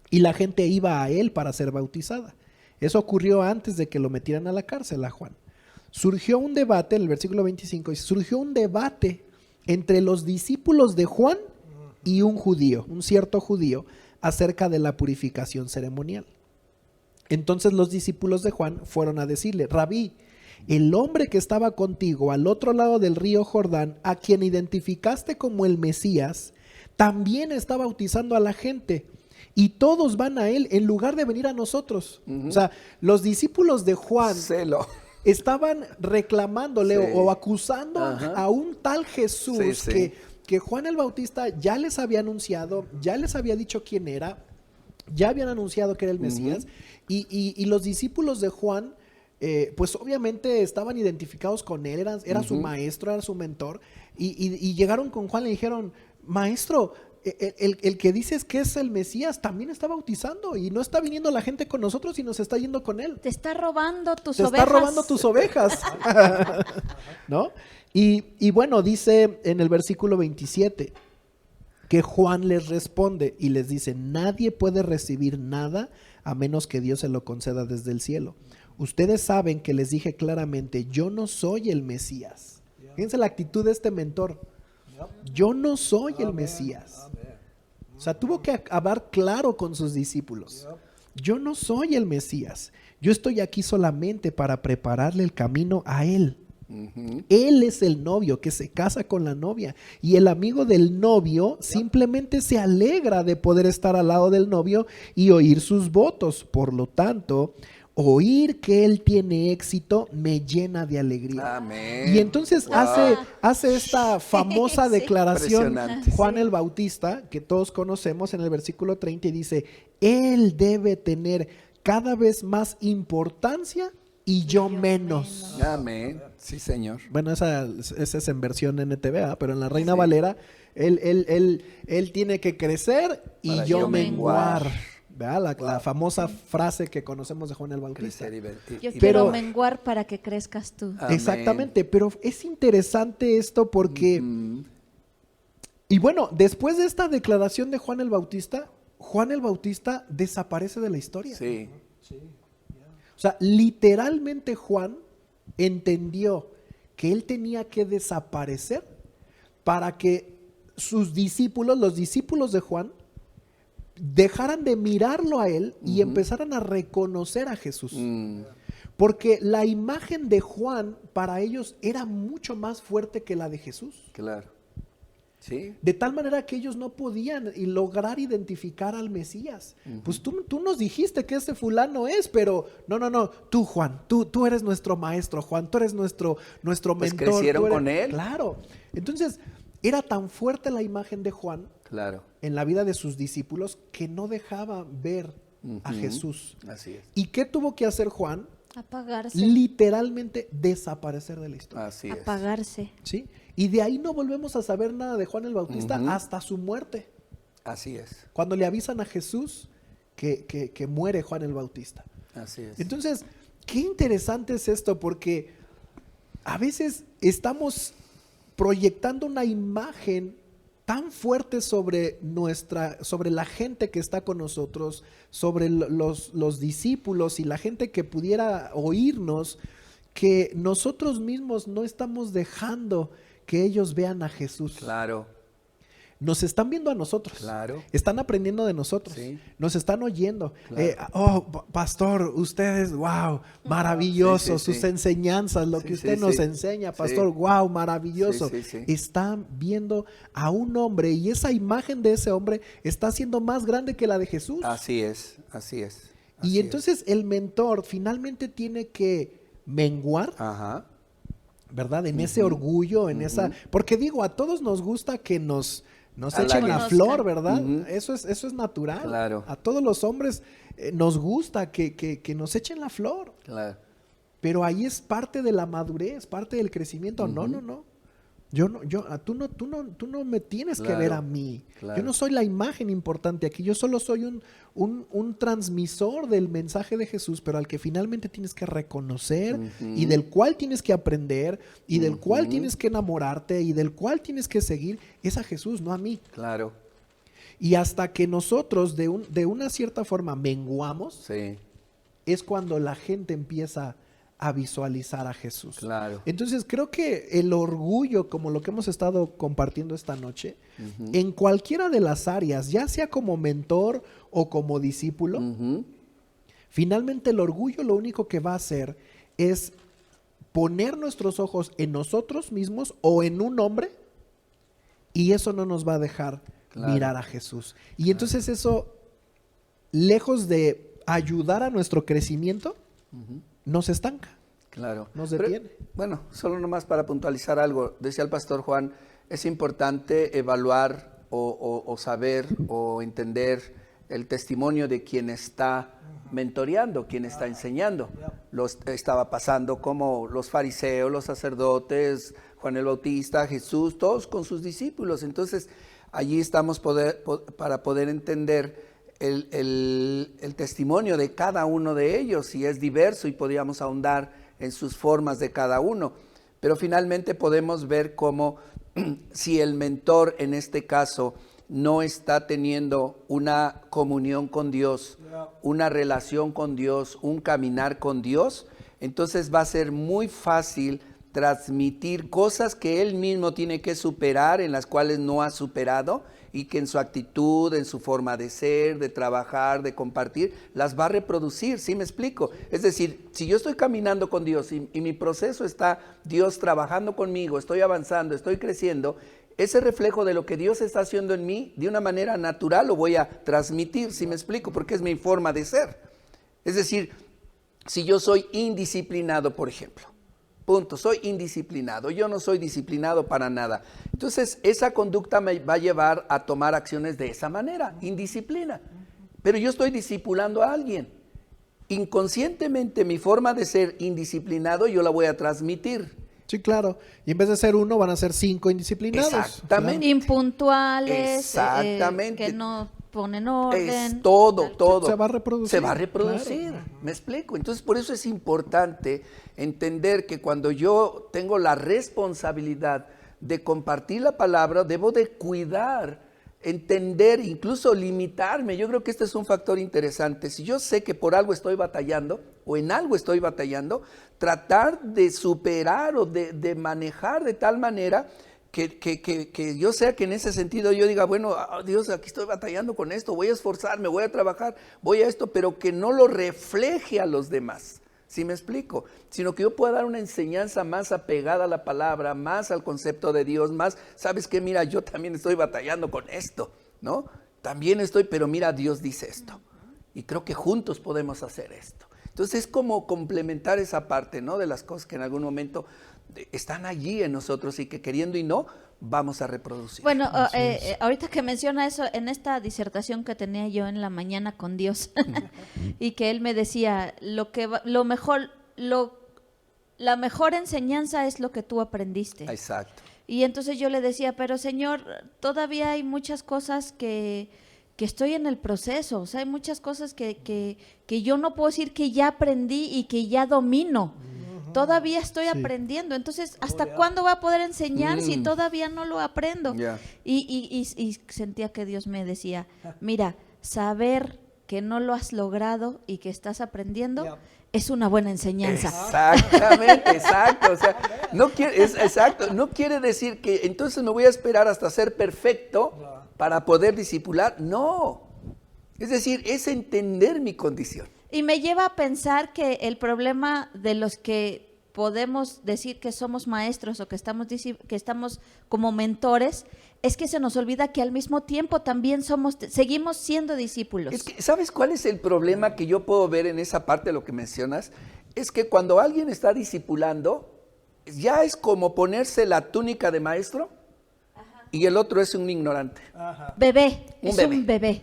Y la gente iba a él para ser bautizada. Eso ocurrió antes de que lo metieran a la cárcel a Juan. Surgió un debate, en el versículo 25, surgió un debate entre los discípulos de Juan y un judío, un cierto judío, acerca de la purificación ceremonial. Entonces los discípulos de Juan fueron a decirle: Rabí, el hombre que estaba contigo al otro lado del río Jordán, a quien identificaste como el Mesías, también está bautizando a la gente, y todos van a él en lugar de venir a nosotros. O sea, los discípulos de Juan estaban reclamándole o acusando a un tal Jesús que Juan el Bautista ya les había anunciado, ya les había dicho quién era, ya habían anunciado que era el Mesías, y los discípulos de Juan, pues obviamente estaban identificados con él, era su maestro, era su mentor, y llegaron con Juan y le dijeron: maestro, el que dices que es el Mesías también está bautizando y no está viniendo la gente con nosotros y nos está yendo con él. Te está robando tus Te ovejas. está robando tus ovejas. ¿No? Y bueno, dice en el versículo 27 que Juan les responde y les dice: nadie puede recibir nada a menos que Dios se lo conceda desde el cielo. Ustedes saben que les dije claramente: yo no soy el Mesías. Fíjense la actitud de este mentor. Yo no soy el Mesías. O sea, tuvo que hablar claro con sus discípulos. Yo no soy el Mesías. Yo estoy aquí solamente para prepararle el camino a él. Él es el novio que se casa con la novia, y el amigo del novio simplemente se alegra de poder estar al lado del novio y oír sus votos. Por lo tanto, oír que él tiene éxito me llena de alegría. Amén. Y entonces hace esta famosa declaración Juan el Bautista, que todos conocemos, en el versículo 30, y dice: él debe tener cada vez más importancia y yo menos. Amén. Sí, Señor. Bueno, esa es en versión NTV, pero en la Reina Valera, él tiene que crecer y Para yo yo menguar. La famosa frase que conocemos de Juan el Bautista. Yo quiero menguar para que crezcas tú. Amén. Exactamente, pero es interesante esto porque, y bueno, después de esta declaración de Juan el Bautista desaparece de la historia. Sí. O sea, literalmente Juan entendió que él tenía que desaparecer para que sus discípulos, los discípulos de Juan, dejaran de mirarlo a él y empezaran a reconocer a Jesús. Porque la imagen de Juan para ellos era mucho más fuerte que la de Jesús. Claro. Sí. De tal manera que ellos no podían lograr identificar al Mesías. Pues tú nos dijiste que ese fulano es, pero no, tú Juan, tú eres nuestro maestro, Juan, tú eres nuestro mentor. Pues crecieron con él. Claro. Entonces, era tan fuerte la imagen de Juan en la vida de sus discípulos que no dejaba ver a Jesús. Así es. ¿Y qué tuvo que hacer Juan? Apagarse. Literalmente desaparecer de la historia. Así es. Apagarse. ¿Sí? Y de ahí no volvemos a saber nada de Juan el Bautista hasta su muerte. Así es. Cuando le avisan a Jesús que muere Juan el Bautista. Así es. Entonces, qué interesante es esto, porque a veces estamos proyectando una imagen tan fuerte sobre la gente que está con nosotros, sobre los discípulos y la gente que pudiera oírnos, que nosotros mismos no estamos dejando que ellos vean a Jesús. Claro. Nos están viendo a nosotros, Claro. están aprendiendo de nosotros, Sí. nos están oyendo. Claro. Pastor, ustedes, wow, maravilloso, Sí, sí, sus sí. enseñanzas, lo Sí, que usted sí, nos sí. enseña, Sí. pastor, wow, maravilloso. Sí, sí, sí. Están viendo a un hombre y esa imagen de ese hombre está siendo más grande que la de Jesús. Así es, así es. Y así entonces el mentor finalmente tiene que menguar, es. Ajá. ¿verdad? En ese orgullo, en esa... Porque digo, a todos nos gusta que nos echen la Conozcan. flor, ¿verdad? Ujú. Eso es natural. Claro. A todos los hombres nos gusta que nos echen la flor. Claro. Pero ahí es parte de la madurez, parte del crecimiento. No, no, no. Tú no me tienes que Claro, ver a mí. claro. Yo no soy la imagen importante aquí. Yo solo soy un transmisor del mensaje de Jesús, pero al que finalmente tienes que reconocer y del cual tienes que aprender y del cual tienes que enamorarte y del cual tienes que seguir, es a Jesús, no a mí. Claro. Y hasta que nosotros de una cierta forma menguamos, Sí. es cuando la gente empieza a visualizar a Jesús. Claro. Entonces creo que el orgullo, como lo que hemos estado compartiendo esta noche, en cualquiera de las áreas, ya sea como mentor o como discípulo, Ujú. finalmente el orgullo lo único que va a hacer es poner nuestros ojos en nosotros mismos o en un hombre, y eso no nos va a dejar Claro. mirar a Jesús. Y entonces eso, lejos de ayudar a nuestro crecimiento, nos estanca. Claro. Nos Pero, detiene. bueno, solo nomás para puntualizar algo. Decía el pastor Juan, es importante evaluar o saber o entender el testimonio de quien está mentoreando, quien está enseñando. Estaba pasando como los fariseos, los sacerdotes, Juan el Bautista, Jesús, todos con sus discípulos. Entonces, allí estamos para poder entender el testimonio de cada uno de ellos, y es diverso y podríamos ahondar en sus formas de cada uno, pero finalmente podemos ver cómo si el mentor en este caso no está teniendo una comunión con Dios, una relación con Dios, un caminar con Dios, entonces va a ser muy fácil transmitir cosas que él mismo tiene que superar, en las cuales no ha superado, y que en su actitud, en su forma de ser, de trabajar, de compartir, las va a reproducir. ¿Sí me explico? Es decir, si yo estoy caminando con Dios y mi proceso está Dios trabajando conmigo, estoy avanzando, estoy creciendo, ese reflejo de lo que Dios está haciendo en mí, de una manera natural lo voy a transmitir. ¿Sí me explico? Porque es mi forma de ser. Es decir, si yo soy indisciplinado, por ejemplo, punto, soy indisciplinado, yo no soy disciplinado para nada. Entonces, esa conducta me va a llevar a tomar acciones de esa manera, indisciplina. Pero yo estoy discipulando a alguien. Inconscientemente, mi forma de ser indisciplinado, yo la voy a transmitir. Sí, claro. Y en vez de ser uno, van a ser 5 indisciplinados. Exactamente. Impuntuales, Exactamente. que no ponen orden. Es todo. Se va a reproducir. Se va a reproducir, Claro. ¿me explico? Entonces, por eso es importante entender que cuando yo tengo la responsabilidad de compartir la palabra, debo de cuidar, entender, incluso limitarme. Yo creo que este es un factor interesante. Si yo sé que por algo estoy batallando, o en algo estoy batallando, tratar de superar o de manejar de tal manera que yo sea que en ese sentido yo diga, bueno, Dios, aquí estoy batallando con esto, voy a esforzarme, voy a trabajar, voy a esto, pero que no lo refleje a los demás. ¿Sí me explico? Sino que yo pueda dar una enseñanza más apegada a la palabra, más al concepto de Dios, más, ¿sabes qué? Mira, yo también estoy batallando con esto, ¿no? También estoy, pero mira, Dios dice esto. Y creo que juntos podemos hacer esto. Entonces es como complementar esa parte, ¿no? De las cosas que en algún momento están allí en nosotros y que queriendo y no, vamos a reproducir. Bueno, ahorita que menciona eso, en esta disertación que tenía yo en la mañana con Dios, y que él me decía, la mejor enseñanza es lo que tú aprendiste. Exacto. Y entonces yo le decía, pero Señor, todavía hay muchas cosas que que estoy en el proceso. O sea, hay muchas cosas que yo no puedo decir que ya aprendí y que ya domino. Todavía estoy aprendiendo. Entonces, ¿hasta cuándo voy a poder enseñar si todavía no lo aprendo? Y sentía que Dios me decía, mira, saber que no lo has logrado y que estás aprendiendo es una buena enseñanza. Exactamente, exacto. O sea, no quiere decir que entonces me voy a esperar hasta ser perfecto para poder discipular. No. Es decir, es entender mi condición. Y me lleva a pensar que el problema de los que podemos decir que somos maestros o que estamos como mentores es que se nos olvida que al mismo tiempo también seguimos siendo discípulos. Es que, ¿sabes cuál es el problema que yo puedo ver en esa parte de lo que mencionas? Es que cuando alguien está discipulando, ya es como ponerse la túnica de maestro y el otro es un ignorante. Bebé, Un bebé.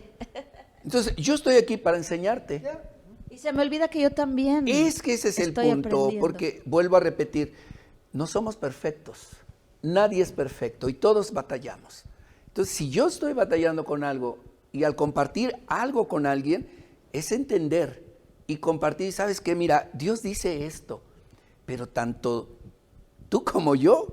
Entonces, yo estoy aquí para enseñarte. Y se me olvida que yo también Es que ese es el estoy punto, aprendiendo. porque vuelvo a repetir, no somos perfectos, nadie es perfecto y todos batallamos. Entonces, si yo estoy batallando con algo y al compartir algo con alguien, es entender y compartir, ¿sabes qué? Mira, Dios dice esto, pero tanto tú como yo,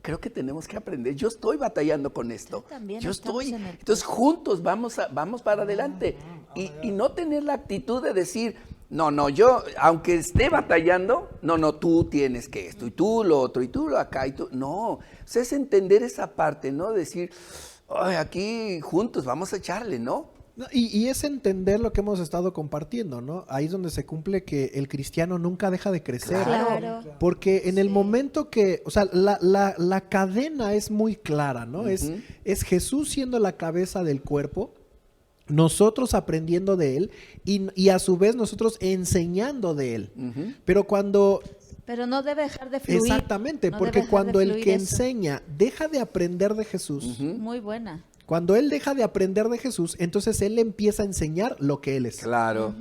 creo que tenemos que aprender. Yo estoy batallando con esto. Yo estoy. Entonces, juntos vamos para adelante. Y no tener la actitud de decir, no, yo, aunque esté batallando, no, tú tienes que esto, y tú lo otro, y tú lo acá, y tú. No. O sea, es entender esa parte, ¿no? Decir, ay, aquí juntos vamos a echarle, ¿no? Y es entender lo que hemos estado compartiendo, ¿no? Ahí es donde se cumple que el cristiano nunca deja de crecer. Claro. Porque en el momento que, o sea, la cadena es muy clara, ¿no? Es Jesús siendo la cabeza del cuerpo, nosotros aprendiendo de él y a su vez nosotros enseñando de él. Pero no debe dejar de fluir. Exactamente, No porque debe dejar cuando de el fluir que eso. enseña deja de aprender de Jesús, Muy buena. cuando él deja de aprender de Jesús, entonces él empieza a enseñar lo que él es. Claro.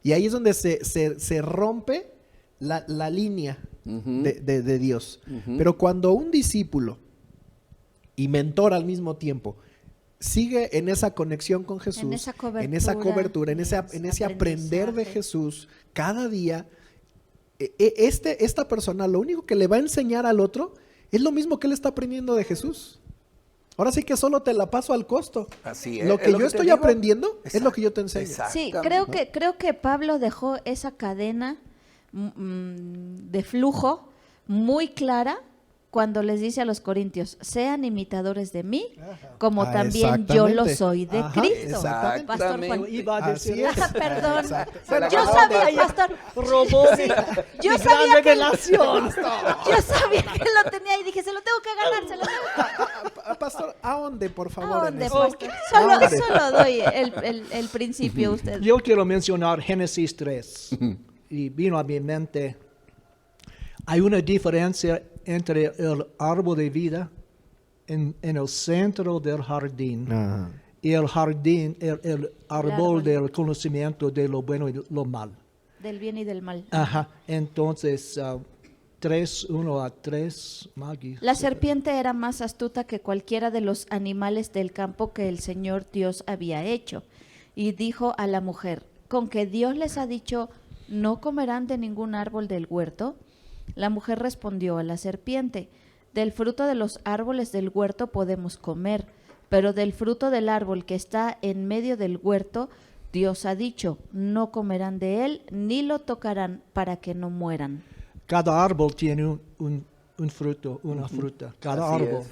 Y ahí es donde se rompe la línea de Dios. Pero cuando un discípulo y mentor al mismo tiempo sigue en esa conexión con Jesús, en esa cobertura, en ese aprender de Jesús cada día, esta persona lo único que le va a enseñar al otro es lo mismo que él está aprendiendo de Jesús. Ahora sí que solo te la paso al costo. Así es. Lo que yo estoy aprendiendo es lo que yo te enseño. Sí, creo que Pablo dejó esa cadena de flujo muy clara cuando les dice a los corintios, sean imitadores de mí, como también yo lo soy de Cristo. Exactamente. Pastor Juan. Iba a decir Así es. Perdón. Bueno, Yo sabía, pastor. robó Yo mi sabía gran revelación. Yo sabía que lo tenía y dije, se lo tengo que ganar, se lo tengo que Pastor, ahonde, por favor. ganar. en ¿Dónde, eso. pastor? Solo doy el principio a usted. Yo quiero mencionar Génesis 3 y vino a mi mente, hay una diferencia entre el árbol de vida en el centro del jardín y el jardín, el árbol del conocimiento de lo bueno y lo mal. Del bien y del mal. Entonces, 1:3, Maggie. La serpiente era más astuta que cualquiera de los animales del campo que el Señor Dios había hecho. Y dijo a la mujer, ¿con que Dios les ha dicho, no comerán de ningún árbol del huerto? La mujer respondió a la serpiente, del fruto de los árboles del huerto podemos comer, pero del fruto del árbol que está en medio del huerto, Dios ha dicho, no comerán de él, ni lo tocarán para que no mueran. Cada árbol tiene un fruto, una fruta, cada Así árbol. es.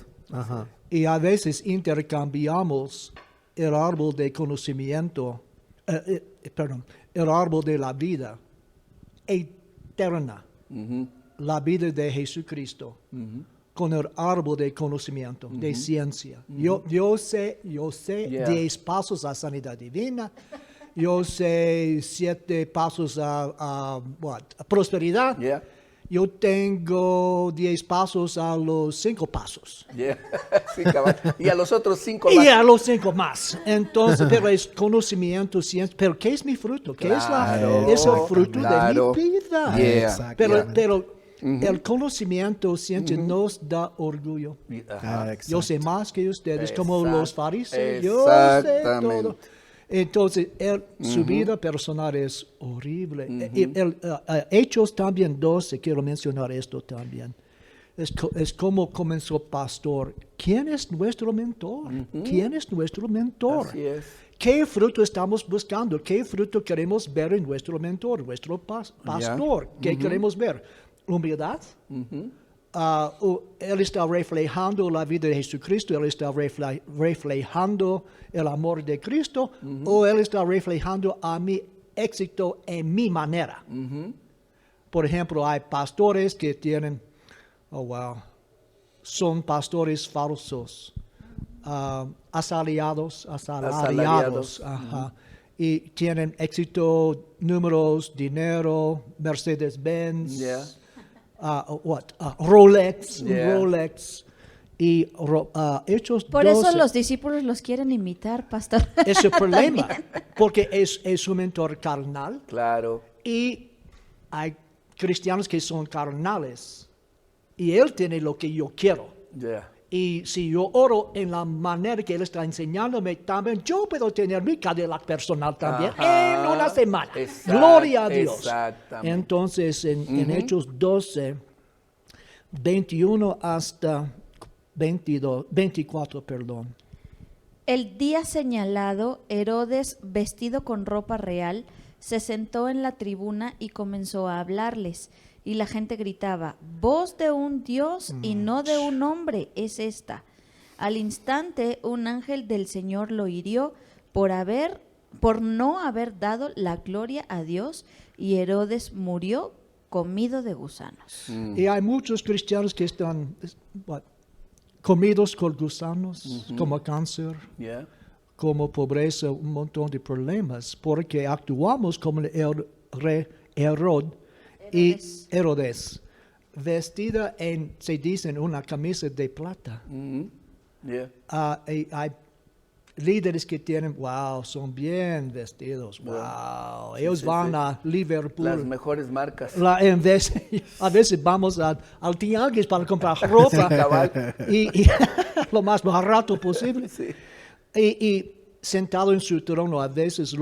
Y a veces intercambiamos el árbol de conocimiento, el árbol de la vida eterna, la vida de Jesucristo, con el árbol de conocimiento, de ciencia. Yo sé 10 pasos a sanidad divina, yo sé 7 pasos a prosperidad. Yeah. Yo tengo 10 pasos a los 5 pasos. Yeah. Sí, cabal. Y a los otros 5 más. Y a los 5 más. Entonces, pero es conocimiento, ciencia. Pero ¿qué es mi fruto? ¿Qué Claro, es el fruto claro. de mi vida? Yeah. Pero el conocimiento, ciencia nos da orgullo. Ajá. Yo sé más que ustedes, como los fariseos. Yo sé Exactamente. todo. Entonces, su vida personal es horrible. Hechos también 12, quiero mencionar esto también. Es como comenzó pastor. ¿Quién es nuestro mentor? ¿Quién es nuestro mentor? Así es. ¿Qué fruto estamos buscando? ¿Qué fruto queremos ver en nuestro mentor, nuestro pastor? ¿Qué queremos ver? ¿Humildad? Él está reflejando la vida de Jesucristo, él está reflejando el amor de Cristo, o él está reflejando a mi éxito en mi manera. Por ejemplo, hay pastores que tienen, son pastores falsos, asalariados, y tienen éxito, números, dinero, Mercedes-Benz. Rolex, y Hechos 12. Por eso los discípulos los quieren imitar, pastor. Es el problema, porque es un mentor carnal. Claro. Y hay cristianos que son carnales, y él tiene lo que yo quiero. Y si yo oro en la manera que él está enseñándome, también yo puedo tener mi Cadillac personal también en una semana. Gloria a Dios. Entonces, en Hechos 12, 21 hasta 24, perdón. El día señalado, Herodes, vestido con ropa real, se sentó en la tribuna y comenzó a hablarles. Y la gente gritaba, voz de un Dios y no de un hombre es esta. Al instante un ángel del Señor lo hirió por no haber dado la gloria a Dios, y Herodes murió comido de gusanos. Y hay muchos cristianos que están comidos con gusanos, como cáncer, como pobreza, un montón de problemas, porque actuamos como el rey Herodes, vestida se dice, en una camisa de plata. Hay líderes que tienen, son bien vestidos, ellos van a Liverpool. Las mejores marcas. A veces vamos al tianguis para comprar ropa y lo más barato posible. Sí. Y sentado en su trono, a veces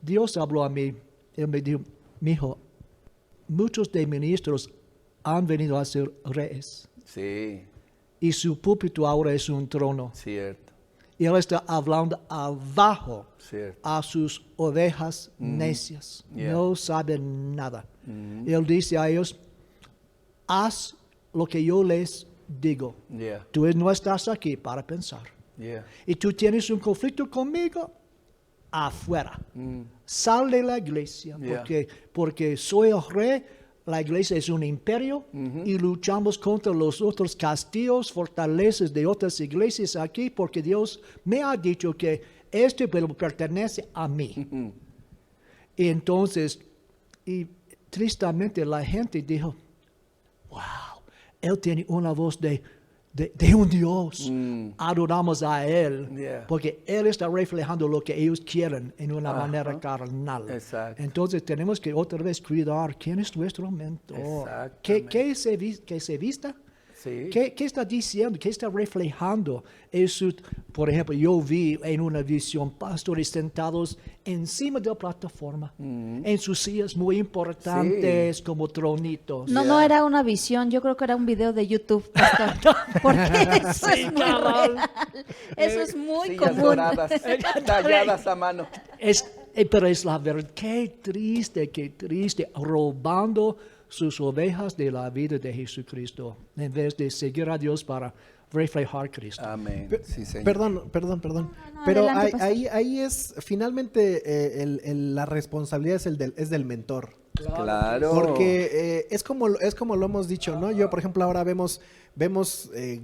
Dios habló a mí, él me dijo, mijo, muchos de ministros han venido a ser reyes. Sí. Y su púlpito ahora es un trono. Cierto. Y él está hablando abajo a sus ovejas necias. No saben nada. Él dice a ellos, haz lo que yo les digo. Tú no estás aquí para pensar. Y tú tienes un conflicto conmigo, afuera. Sal de la iglesia, porque soy el rey. La iglesia es un imperio y luchamos contra los otros castillos, fortalezas de otras iglesias aquí, porque Dios me ha dicho que este pueblo pertenece a mí. Y entonces, tristemente la gente dijo, él tiene una voz de un Dios. Adoramos a Él, porque Él está reflejando lo que ellos quieren en una manera carnal. Entonces tenemos que otra vez cuidar quién es nuestro mentor, qué se vista. Sí. ¿Qué está diciendo? ¿Qué está reflejando? Por ejemplo, yo vi en una visión pastores sentados encima de la plataforma, en sus sillas muy importantes, como tronitos. No era una visión, yo creo que era un video de YouTube, pastor. Porque eso es muy real. Eso es muy común. Doradas, talladas a mano. Pero es la verdad, qué triste, robando sus ovejas de la vida de Jesucristo, en vez de seguir a Dios para reflejar a Cristo. Amén. Sí, Señor. Perdón. No, Pero adelante, ahí es, finalmente, la responsabilidad es del mentor. Claro. Porque es como lo hemos dicho, ¿no? Yo, por ejemplo, ahora vemos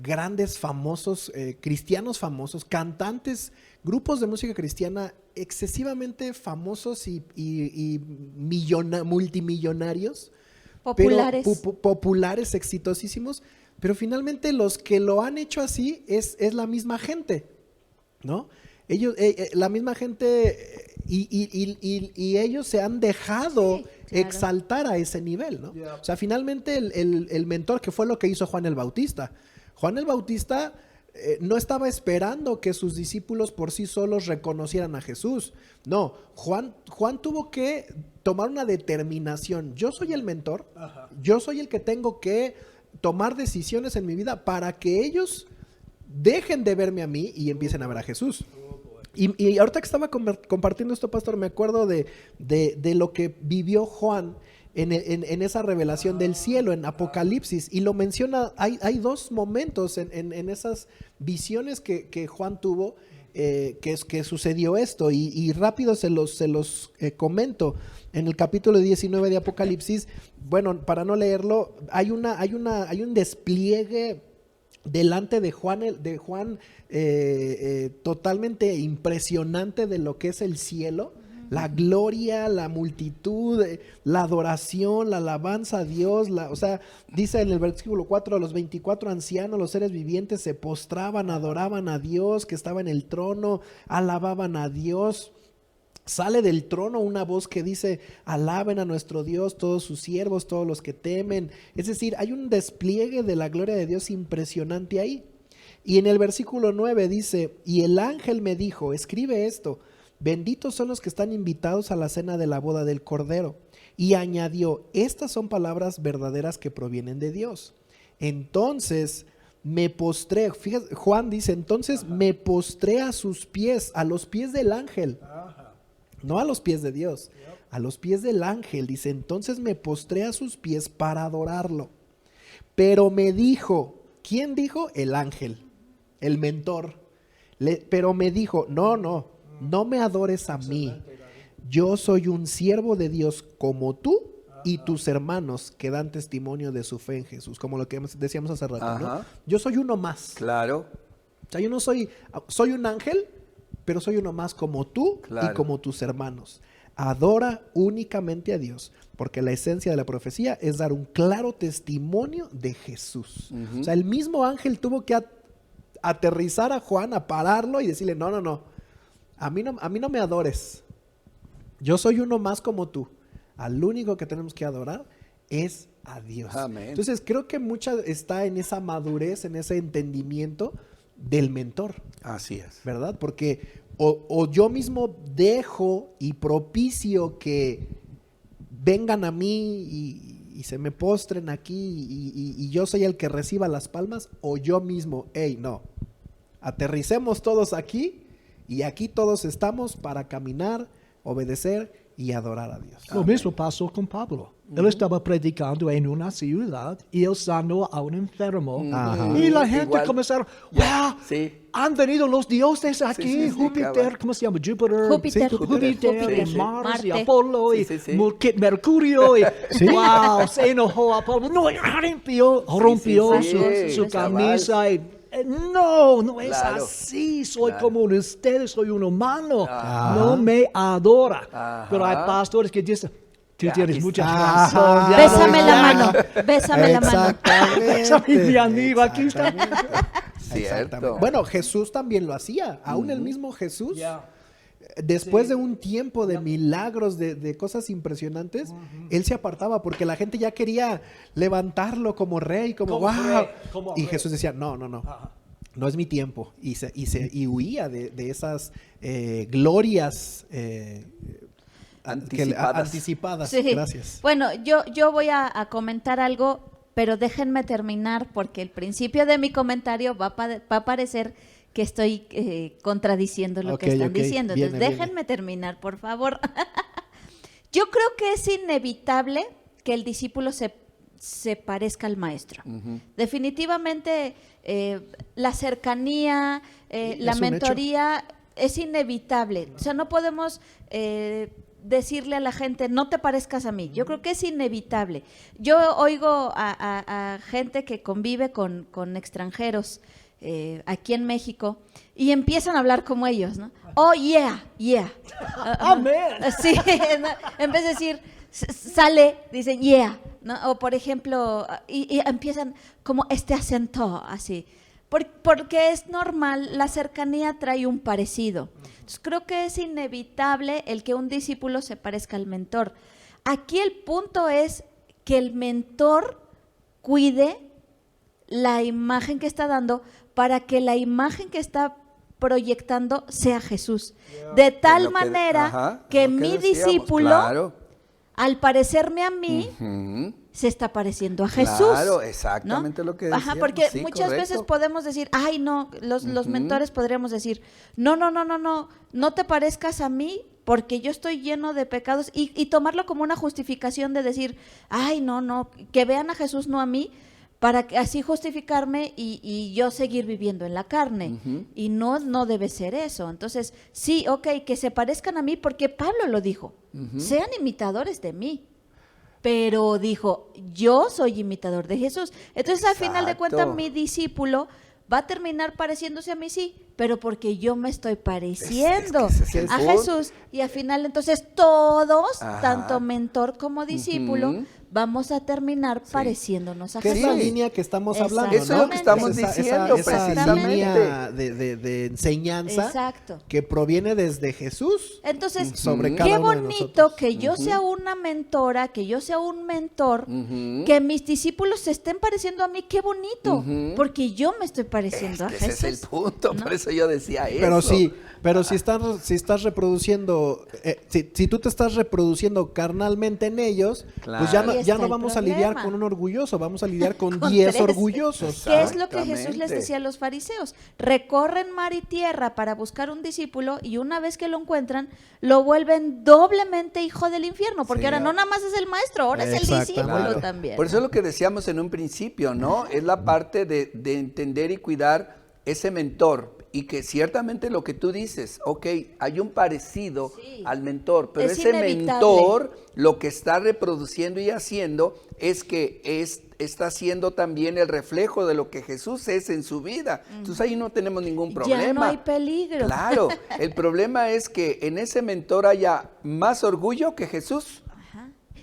grandes famosos, cristianos famosos, cantantes, grupos de música cristiana excesivamente famosos y multimillonarios. Populares. Populares, exitosísimos, pero finalmente los que lo han hecho así es la misma gente, ¿no? Ellos, la misma gente y ellos se han dejado exaltar a ese nivel, ¿no? O sea, finalmente el mentor, que fue lo que hizo Juan el Bautista. Juan el Bautista no estaba esperando que sus discípulos por sí solos reconocieran a Jesús. No, Juan tuvo que tomar una determinación. Yo soy el mentor, yo soy el que tengo que tomar decisiones en mi vida para que ellos dejen de verme a mí y empiecen a ver a Jesús. Y ahorita que estaba compartiendo esto, pastor, me acuerdo de lo que vivió Juan en esa revelación del cielo, en Apocalipsis, y lo menciona, hay dos momentos en esas visiones que Juan tuvo, que sucedió esto, y rápido se los comento. En el capítulo 19 de Apocalipsis, bueno, para no leerlo, hay un despliegue delante de Juan, totalmente impresionante de lo que es el cielo. La gloria, la multitud, la adoración, la alabanza a Dios, o sea, dice en el versículo 4, los 24 ancianos, los seres vivientes se postraban, adoraban a Dios que estaba en el trono, alababan a Dios. Sale del trono una voz que dice, alaben a nuestro Dios todos sus siervos, todos los que temen. Es decir, hay un despliegue de la gloria de Dios impresionante ahí. Y en el versículo 9 dice, y el ángel me dijo, escribe esto, benditos son los que están invitados a la cena de la boda del Cordero. Y añadió, estas son palabras verdaderas que provienen de Dios. Entonces me postré, fíjate, Juan dice, entonces me postré a sus pies, a los pies del ángel. No a los pies de Dios, a los pies del ángel. Dice, entonces me postré a sus pies para adorarlo. Pero me dijo, ¿quién dijo? El ángel, el mentor. Pero me dijo, no me adores a mí. Yo soy un siervo de Dios como tú y tus hermanos que dan testimonio de su fe en Jesús. Como lo que decíamos hace rato, ¿no? Yo soy uno más. Claro. O sea, yo no soy un ángel, pero soy uno más como tú y como tus hermanos. Adora únicamente a Dios, porque la esencia de la profecía es dar un claro testimonio de Jesús. O sea, el mismo ángel tuvo que aterrizar a Juan, a pararlo y decirle, no, a mí no me adores. Yo soy uno más como tú. Al único que tenemos que adorar es a Dios. Amén. Entonces, creo que mucha está en esa madurez, en ese entendimiento del mentor. Así es. ¿Verdad? Porque o yo mismo dejo y propicio que vengan a mí y se me postren aquí y yo soy el que reciba las palmas, o yo mismo, no, aterricemos todos aquí y aquí todos estamos para caminar, obedecer y adorar a Dios. Lo mismo pasó con Pablo. Él estaba predicando en una ciudad y él sanó a un enfermo. Y la gente comenzaron, wow, han venido los dioses aquí, Júpiter, ¿cómo se llama? Júpiter, Marte, y Apolo, y Mercurio, y wow, se enojó Apolo, no, rompió su camisa y no es así, soy como ustedes, soy un humano, no me adora. Pero hay pastores que dicen, tú tienes mucha razón. Bésame la mano, bésame la mano. Exactamente. Mi amigo, aquí está. Cierto. Bueno, Jesús también lo hacía, aún el mismo Jesús. Después de un tiempo de milagros, de cosas impresionantes, él se apartaba porque la gente ya quería levantarlo como rey, como wow. Y Jesús decía, no es mi tiempo. Y huía de esas glorias anticipadas. Sí. Gracias. Bueno, yo voy a comentar algo, pero déjenme terminar porque el principio de mi comentario va a parecer que estoy contradiciendo lo que están diciendo. Entonces, déjenme terminar, por favor. Yo creo que es inevitable que el discípulo se parezca al maestro. Definitivamente, la cercanía, la mentoría es inevitable. O sea, no podemos decirle a la gente, no te parezcas a mí. Yo creo que es inevitable. Yo oigo a gente que convive con extranjeros, aquí en México, y empiezan a hablar como ellos, ¿no? Oh, yeah. Amén. Sí, ¿no? En vez de decir, sale, dicen, yeah, ¿no? O por ejemplo, y empiezan como este acento así. Porque es normal, la cercanía trae un parecido. Entonces, creo que es inevitable el que un discípulo se parezca al mentor. Aquí el punto es que el mentor cuide la imagen que está dando para que la imagen que está proyectando sea Jesús. De tal manera que mi discípulo, al parecerme a mí, se está pareciendo a Jesús. Claro, exactamente, ¿no? Lo que decíamos. Ajá, porque muchas veces podemos decir, ay, no, los mentores podríamos decir, no te parezcas a mí porque yo estoy lleno de pecados, y tomarlo como una justificación de decir, ay, no, que vean a Jesús, no a mí, para así justificarme y yo seguir viviendo en la carne. Y no debe ser eso. Entonces, sí, ok, que se parezcan a mí, porque Pablo lo dijo, sean imitadores de mí. Pero dijo, yo soy imitador de Jesús. Entonces, al final de cuentas, mi discípulo va a terminar pareciéndose a mí, sí, pero porque yo me estoy pareciendo a Jesús. Y al final, entonces, todos, tanto mentor como discípulo, vamos a terminar pareciéndonos a Jesús. Es la línea que estamos hablando, Eso es lo que estamos diciendo, esa línea de enseñanza que proviene desde Jesús. Entonces, sobre qué bonito que yo sea una mentora, que yo sea un mentor, que mis discípulos se estén pareciendo a mí, qué bonito, porque yo me estoy pareciendo a Jesús. Ese es el punto, ¿no? Por eso yo decía eso. Pero si estás reproduciendo, si tú te estás reproduciendo carnalmente en ellos, pues ya no vamos a lidiar con un orgulloso, vamos a lidiar con 10 orgullosos. ¿Qué es lo que Jesús les decía a los fariseos? Recorren mar y tierra para buscar un discípulo, y una vez que lo encuentran, lo vuelven doblemente hijo del infierno, porque ahora no nada más es el maestro, ahora es el discípulo también. Por eso es lo que decíamos en un principio, ¿no? Es la parte de entender y cuidar ese mentor. Y que ciertamente lo que tú dices, ok, hay un parecido al mentor, pero ese mentor lo que está reproduciendo y haciendo es que está haciendo también el reflejo de lo que Jesús es en su vida. Entonces ahí no tenemos ningún problema. Ya no hay peligro. Claro, el problema es que en ese mentor haya más orgullo que Jesús.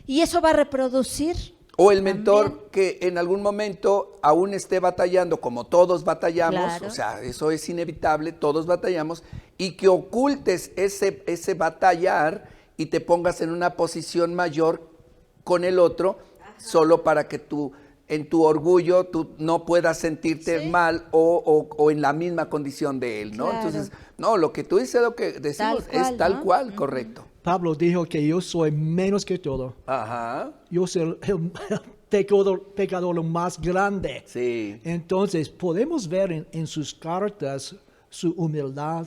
Y eso va a reproducir. O el mentor que en algún momento aún esté batallando, como todos batallamos, o sea, eso es inevitable, todos batallamos, y que ocultes ese batallar y te pongas en una posición mayor con el otro, solo para que tú, en tu orgullo, tú no puedas sentirte mal o en la misma condición de él, ¿no? Claro. Entonces, no, lo que tú dices, lo que decimos es tal cual, correcto. Pablo dijo que yo soy menos que todo. Yo soy el pecador más grande. Sí. Entonces, podemos ver en sus cartas su humildad.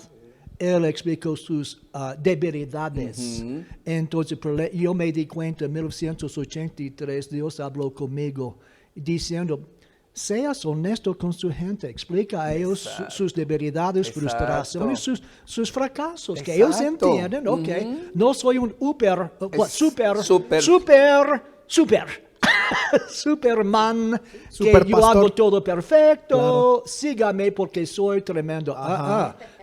Él explicó sus debilidades. Entonces, yo me di cuenta en 1983, Dios habló conmigo diciendo, seas honesto con su gente, explica a ellos sus debilidades, frustraciones, sus fracasos, que ellos entienden, no soy un Superman, que yo hago todo perfecto, sígame porque soy tremendo.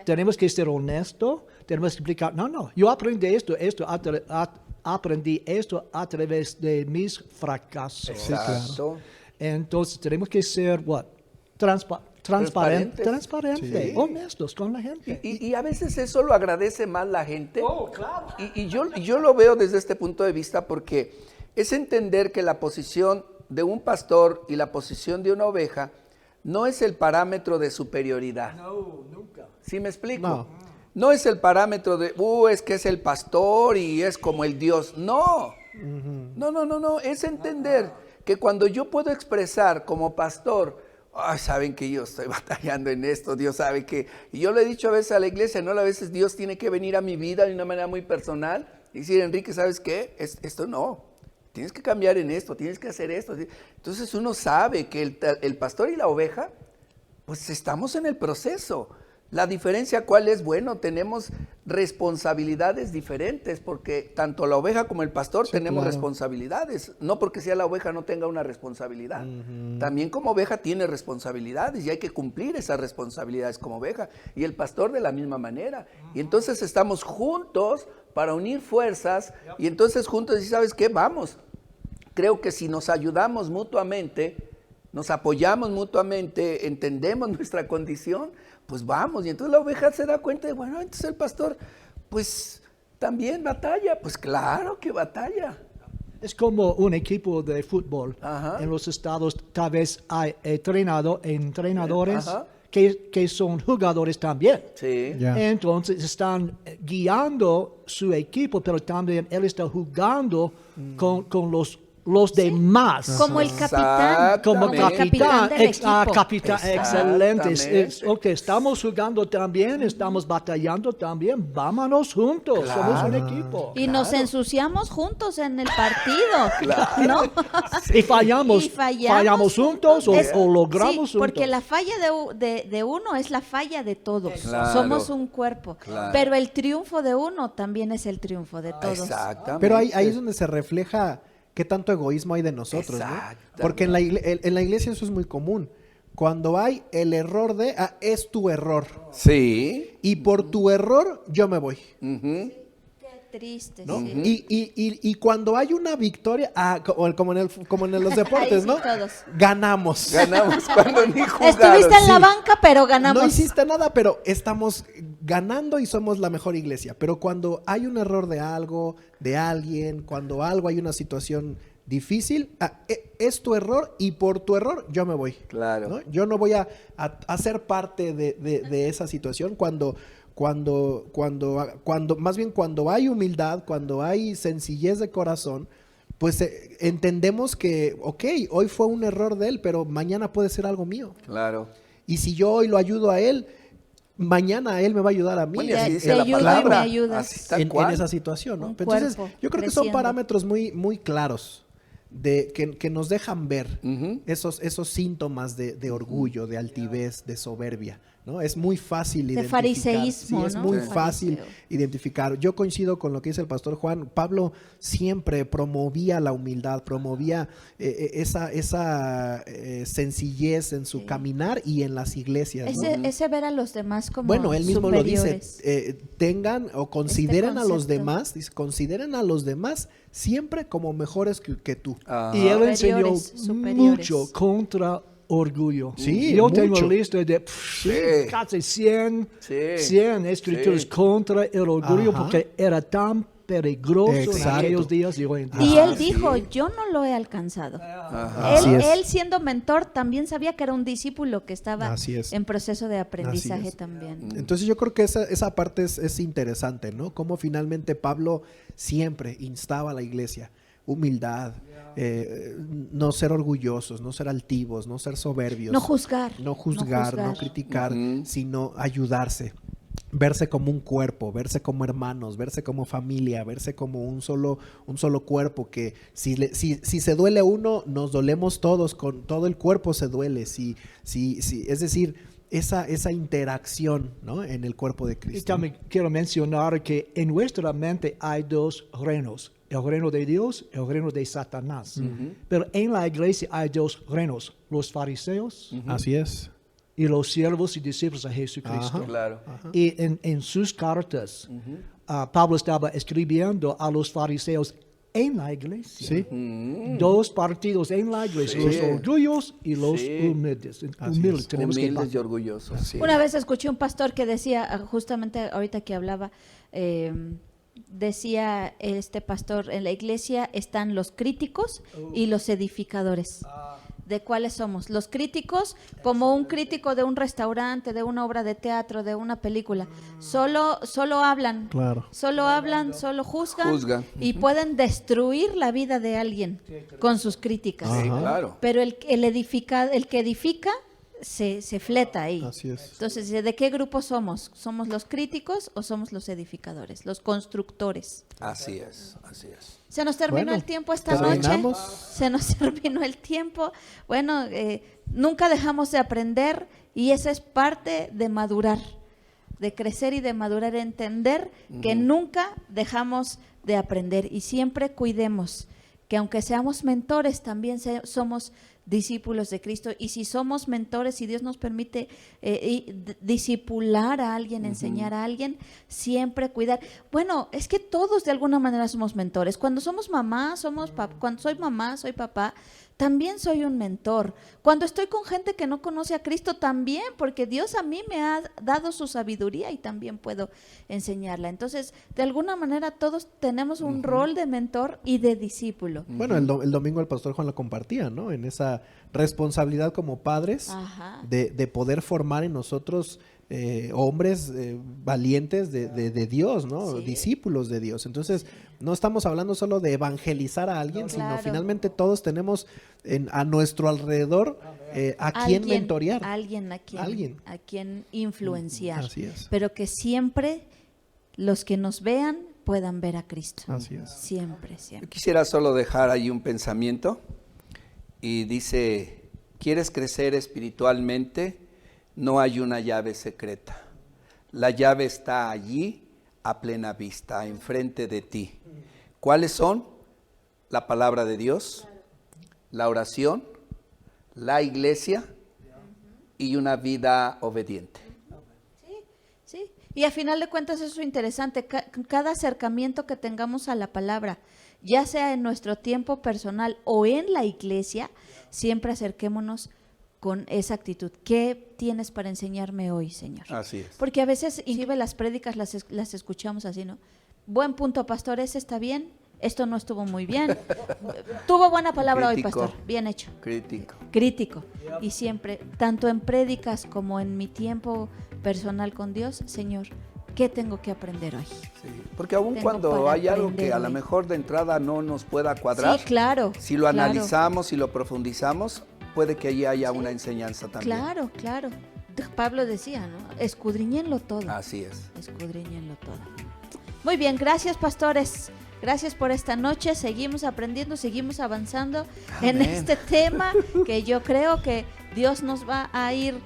Tenemos que ser honestos, tenemos que explicar, no, yo aprendí esto a través de mis fracasos. Exacto. Entonces tenemos que ser transparentes, honestos con la gente. Y a veces eso lo agradece más la gente. Claro. Y yo lo veo desde este punto de vista, porque es entender que la posición de un pastor y la posición de una oveja no es el parámetro de superioridad. No, nunca. ¿Sí me explico? No es el parámetro de, es que es el pastor y es como el Dios. No. No. Es entender que cuando yo puedo expresar como pastor, saben que yo estoy batallando en esto, Dios sabe que, y yo le he dicho a veces a la iglesia, a veces Dios tiene que venir a mi vida de una manera muy personal y decir, Enrique, ¿sabes qué? Esto no, tienes que cambiar en esto, tienes que hacer esto. Entonces uno sabe que el pastor y la oveja, pues estamos en el proceso. La diferencia, ¿cuál es? Bueno, tenemos responsabilidades diferentes, porque tanto la oveja como el pastor tenemos responsabilidades. No porque sea la oveja no tenga una responsabilidad. También como oveja tiene responsabilidades y hay que cumplir esas responsabilidades como oveja. Y el pastor de la misma manera. Y entonces estamos juntos para unir fuerzas y entonces juntos decir, ¿sabes qué? Vamos. Creo que si nos ayudamos mutuamente, nos apoyamos mutuamente, entendemos nuestra condición, pues vamos. Y entonces la oveja se da cuenta de, bueno, entonces el pastor, pues también batalla. Pues claro que batalla. Es como un equipo de fútbol. En los estados tal vez hay entrenadores que son jugadores también. Sí. Ya. Entonces están guiando su equipo, pero también él está jugando con los demás. Como el capitán. Como Exactamente. el capitán del equipo. capitán, excelente. Exactamente. Ok, estamos jugando también, estamos batallando también. Vámonos juntos, somos un equipo. Y nos ensuciamos juntos en el partido, ¿no? Y fallamos, Y fallamos juntos Es- o logramos sí, juntos. porque la falla de uno es la falla de todos. Claro. Somos un cuerpo. Claro. Pero el triunfo de uno también es el triunfo de todos. Exactamente. Pero ahí es donde se refleja qué tanto egoísmo hay de nosotros, ¿no? Exactamente. Porque en la iglesia eso es muy común. Cuando hay el error es tu error. Sí. Y por tu error yo me voy. Ujú. Qué triste, ¿No? sí. Y cuando hay una victoria, como en los deportes, Ahí sí, ¿no? todos. Ganamos. Ganamos cuando ni jugaron. Estuviste en la sí. banca, pero ganamos. No hiciste nada, pero estamos ganando y somos la mejor iglesia. Pero cuando hay un error de algo, de alguien, cuando hay una situación difícil, es tu error y por tu error yo me voy. Claro. ¿No? Yo no voy a ser parte de esa situación más bien cuando hay humildad, cuando hay sencillez de corazón, pues entendemos que, ok, hoy fue un error de él, pero mañana puede ser algo mío. Claro. Y si yo hoy lo ayudo a él, mañana él me va a ayudar a mí. Bueno, y así Te dice la ayudo y palabra. me ayudas. Así tal en cual. esa situación, ¿no? Un Entonces, cuerpo yo creo que son creciendo. parámetros muy, muy claros que nos dejan ver Ujú. esos síntomas de orgullo, de altivez, de soberbia, ¿no? Es muy fácil identificar. fariseísmo, Sí, es ¿no? muy Sí. fácil Fariseo. identificar. Yo coincido con lo que dice el pastor Juan. Pablo siempre promovía la humildad, promovía esa sencillez en su caminar y en las iglesias, ¿no? Ese ver a los demás como Bueno, él mismo lo dice, superiores. tengan o consideren a los concepto. demás, dice, consideren a los demás siempre como mejores que tú. Ajá. Y él enseñó Superiores. mucho contra orgullo. Sí, yo tengo mucho. lista de Sí. casi 100 Sí. escrituras Sí. contra el orgullo Ajá. porque era tan peligroso en Exacto. aquellos días y hoy en día. Y él sí. dijo, yo no lo he alcanzado. Ajá. Así es. Él siendo mentor también sabía que era un discípulo que estaba Así es. en proceso de aprendizaje Así es. también. Entonces yo creo que esa parte es interesante, ¿no? Cómo finalmente Pablo siempre instaba a la iglesia. Humildad, no ser orgullosos, no ser altivos, no ser soberbios. No juzgar. No juzgar, no criticar, Ujú. sino ayudarse. Verse como un cuerpo, verse como hermanos, verse como familia, verse como un solo cuerpo, que si se duele uno, nos dolemos todos, con todo el cuerpo se duele. Es decir, esa interacción, ¿no? En el cuerpo de Y Cristo. también quiero mencionar que en nuestra mente hay dos reinos, el reino de Dios y el reino de Satanás. Pero en la iglesia hay dos reinos, los fariseos Así es. y los siervos y discípulos de Jesucristo. Ajá. Claro. Y en sus cartas, Pablo estaba escribiendo a los fariseos en la iglesia. Sí. Dos partidos en la iglesia, Sí. los orgullosos y los Sí. humildes. Así Humildes, es. tenemos que Humildes y orgullosos. Sí. Una vez escuché un pastor que decía, justamente ahorita que hablaba, decía este pastor, en la iglesia están los críticos y los edificadores. ¿De cuáles somos? Los críticos, como un crítico de un restaurante, de una obra de teatro, de una película. Solo hablan. Claro. Solo hablan, solo juzgan. Juzgan. Y pueden destruir la vida de alguien con sus críticas. Sí, Ajá. claro. Pero el que edifica se fleta ahí. Así es. Entonces, ¿de qué grupo somos? ¿Somos los críticos o somos los edificadores, los constructores? Así es, así es. Se nos terminó Bueno, el tiempo esta noche. terminamos. Se nos terminó el tiempo. Bueno, nunca dejamos de aprender y esa es parte de madurar, de crecer y de madurar, entender que nunca dejamos de aprender y siempre cuidemos que aunque seamos mentores, también somos discípulos de Cristo. Y si somos mentores, si Dios nos permite discipular a alguien, enseñar a alguien, siempre cuidar. Bueno, es que todos de alguna manera somos mentores. Cuando somos mamá, cuando soy mamá, soy papá, también soy un mentor. Cuando estoy con gente que no conoce a Cristo, también, porque Dios a mí me ha dado su sabiduría y también puedo enseñarla. Entonces, de alguna manera todos tenemos un rol de mentor y de discípulo. Bueno, el domingo el pastor Juan lo compartía, ¿no? En esa responsabilidad como padres de poder formar en nosotros hombres valientes de Dios, ¿no? Sí. Discípulos de Dios. Entonces, no estamos hablando solo de evangelizar a alguien, sino finalmente todos tenemos a nuestro alrededor a quien mentorear. Alguien a quien influenciar. Así es. Pero que siempre los que nos vean puedan ver a Cristo. Así es. Siempre. Yo quisiera solo dejar ahí un pensamiento y dice, ¿quieres crecer espiritualmente? No hay una llave secreta. La llave está allí a plena vista, enfrente de ti. ¿Cuáles son? La palabra de Dios, la oración, la iglesia y una vida obediente. Sí. Y a final de cuentas eso es interesante. Cada acercamiento que tengamos a la palabra, ya sea en nuestro tiempo personal o en la iglesia, siempre acerquémonos con esa actitud. ¿Qué tienes para enseñarme hoy, Señor? Así es. Porque a veces, inclusive las prédicas las escuchamos así, ¿no? Buen punto, pastor, ese está bien, esto no estuvo muy bien. Tuvo buena palabra Crítico. hoy, pastor, bien hecho. Crítico. Y siempre, tanto en prédicas como en mi tiempo personal con Dios, Señor, ¿qué tengo que aprender hoy? Sí, porque aun cuando hay algo que a lo mejor de entrada no nos pueda cuadrar, sí, claro, si lo analizamos y lo profundizamos, puede que allí haya una enseñanza también. Claro. Pablo decía, ¿no? Escudriñenlo todo. Así es. Escudriñenlo todo. Muy bien, gracias, pastores. Gracias por esta noche. Seguimos aprendiendo, seguimos avanzando en este tema que yo creo que Dios nos va a ir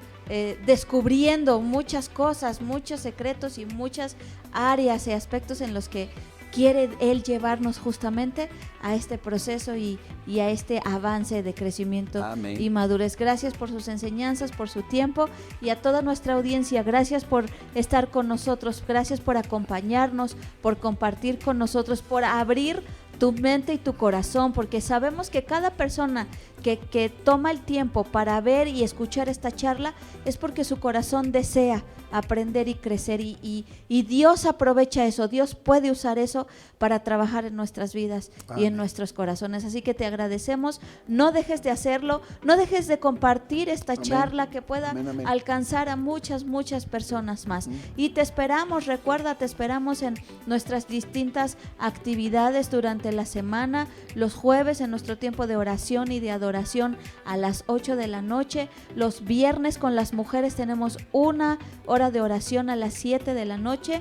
descubriendo muchas cosas, muchos secretos y muchas áreas y aspectos en los que quiere Él llevarnos justamente a este proceso y a este avance de crecimiento y madurez. Gracias por sus enseñanzas, por su tiempo, y a toda nuestra audiencia, gracias por estar con nosotros, gracias por acompañarnos, por compartir con nosotros, por abrir tu mente y tu corazón, porque sabemos que cada persona que toma el tiempo para ver y escuchar esta charla es porque su corazón desea aprender y crecer y Dios aprovecha eso, Dios puede usar eso para trabajar en nuestras vidas y en nuestros corazones. Así que te agradecemos, no dejes de hacerlo, no dejes de compartir esta charla que pueda alcanzar a muchas personas más. Y te esperamos, recuerda, te esperamos en nuestras distintas actividades durante la semana, los jueves en nuestro tiempo de oración y de adoración a las 8 de la noche, los viernes con las mujeres tenemos una hora de oración a las 7 de la noche,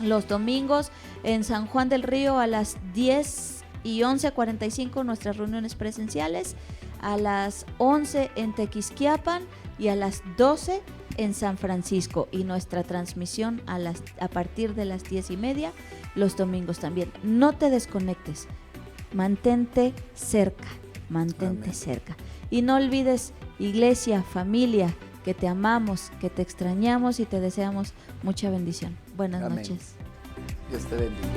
los domingos en San Juan del Río a las 10 y 11:45 nuestras reuniones presenciales, a las 11 en Tequisquiapan y a las 12 en San Francisco, y nuestra transmisión a partir de las 10:30 los domingos también. No te desconectes, mantente cerca. Y no olvides, iglesia, familia, que te amamos, que te extrañamos y te deseamos mucha bendición. Buenas noches. Dios te bendiga.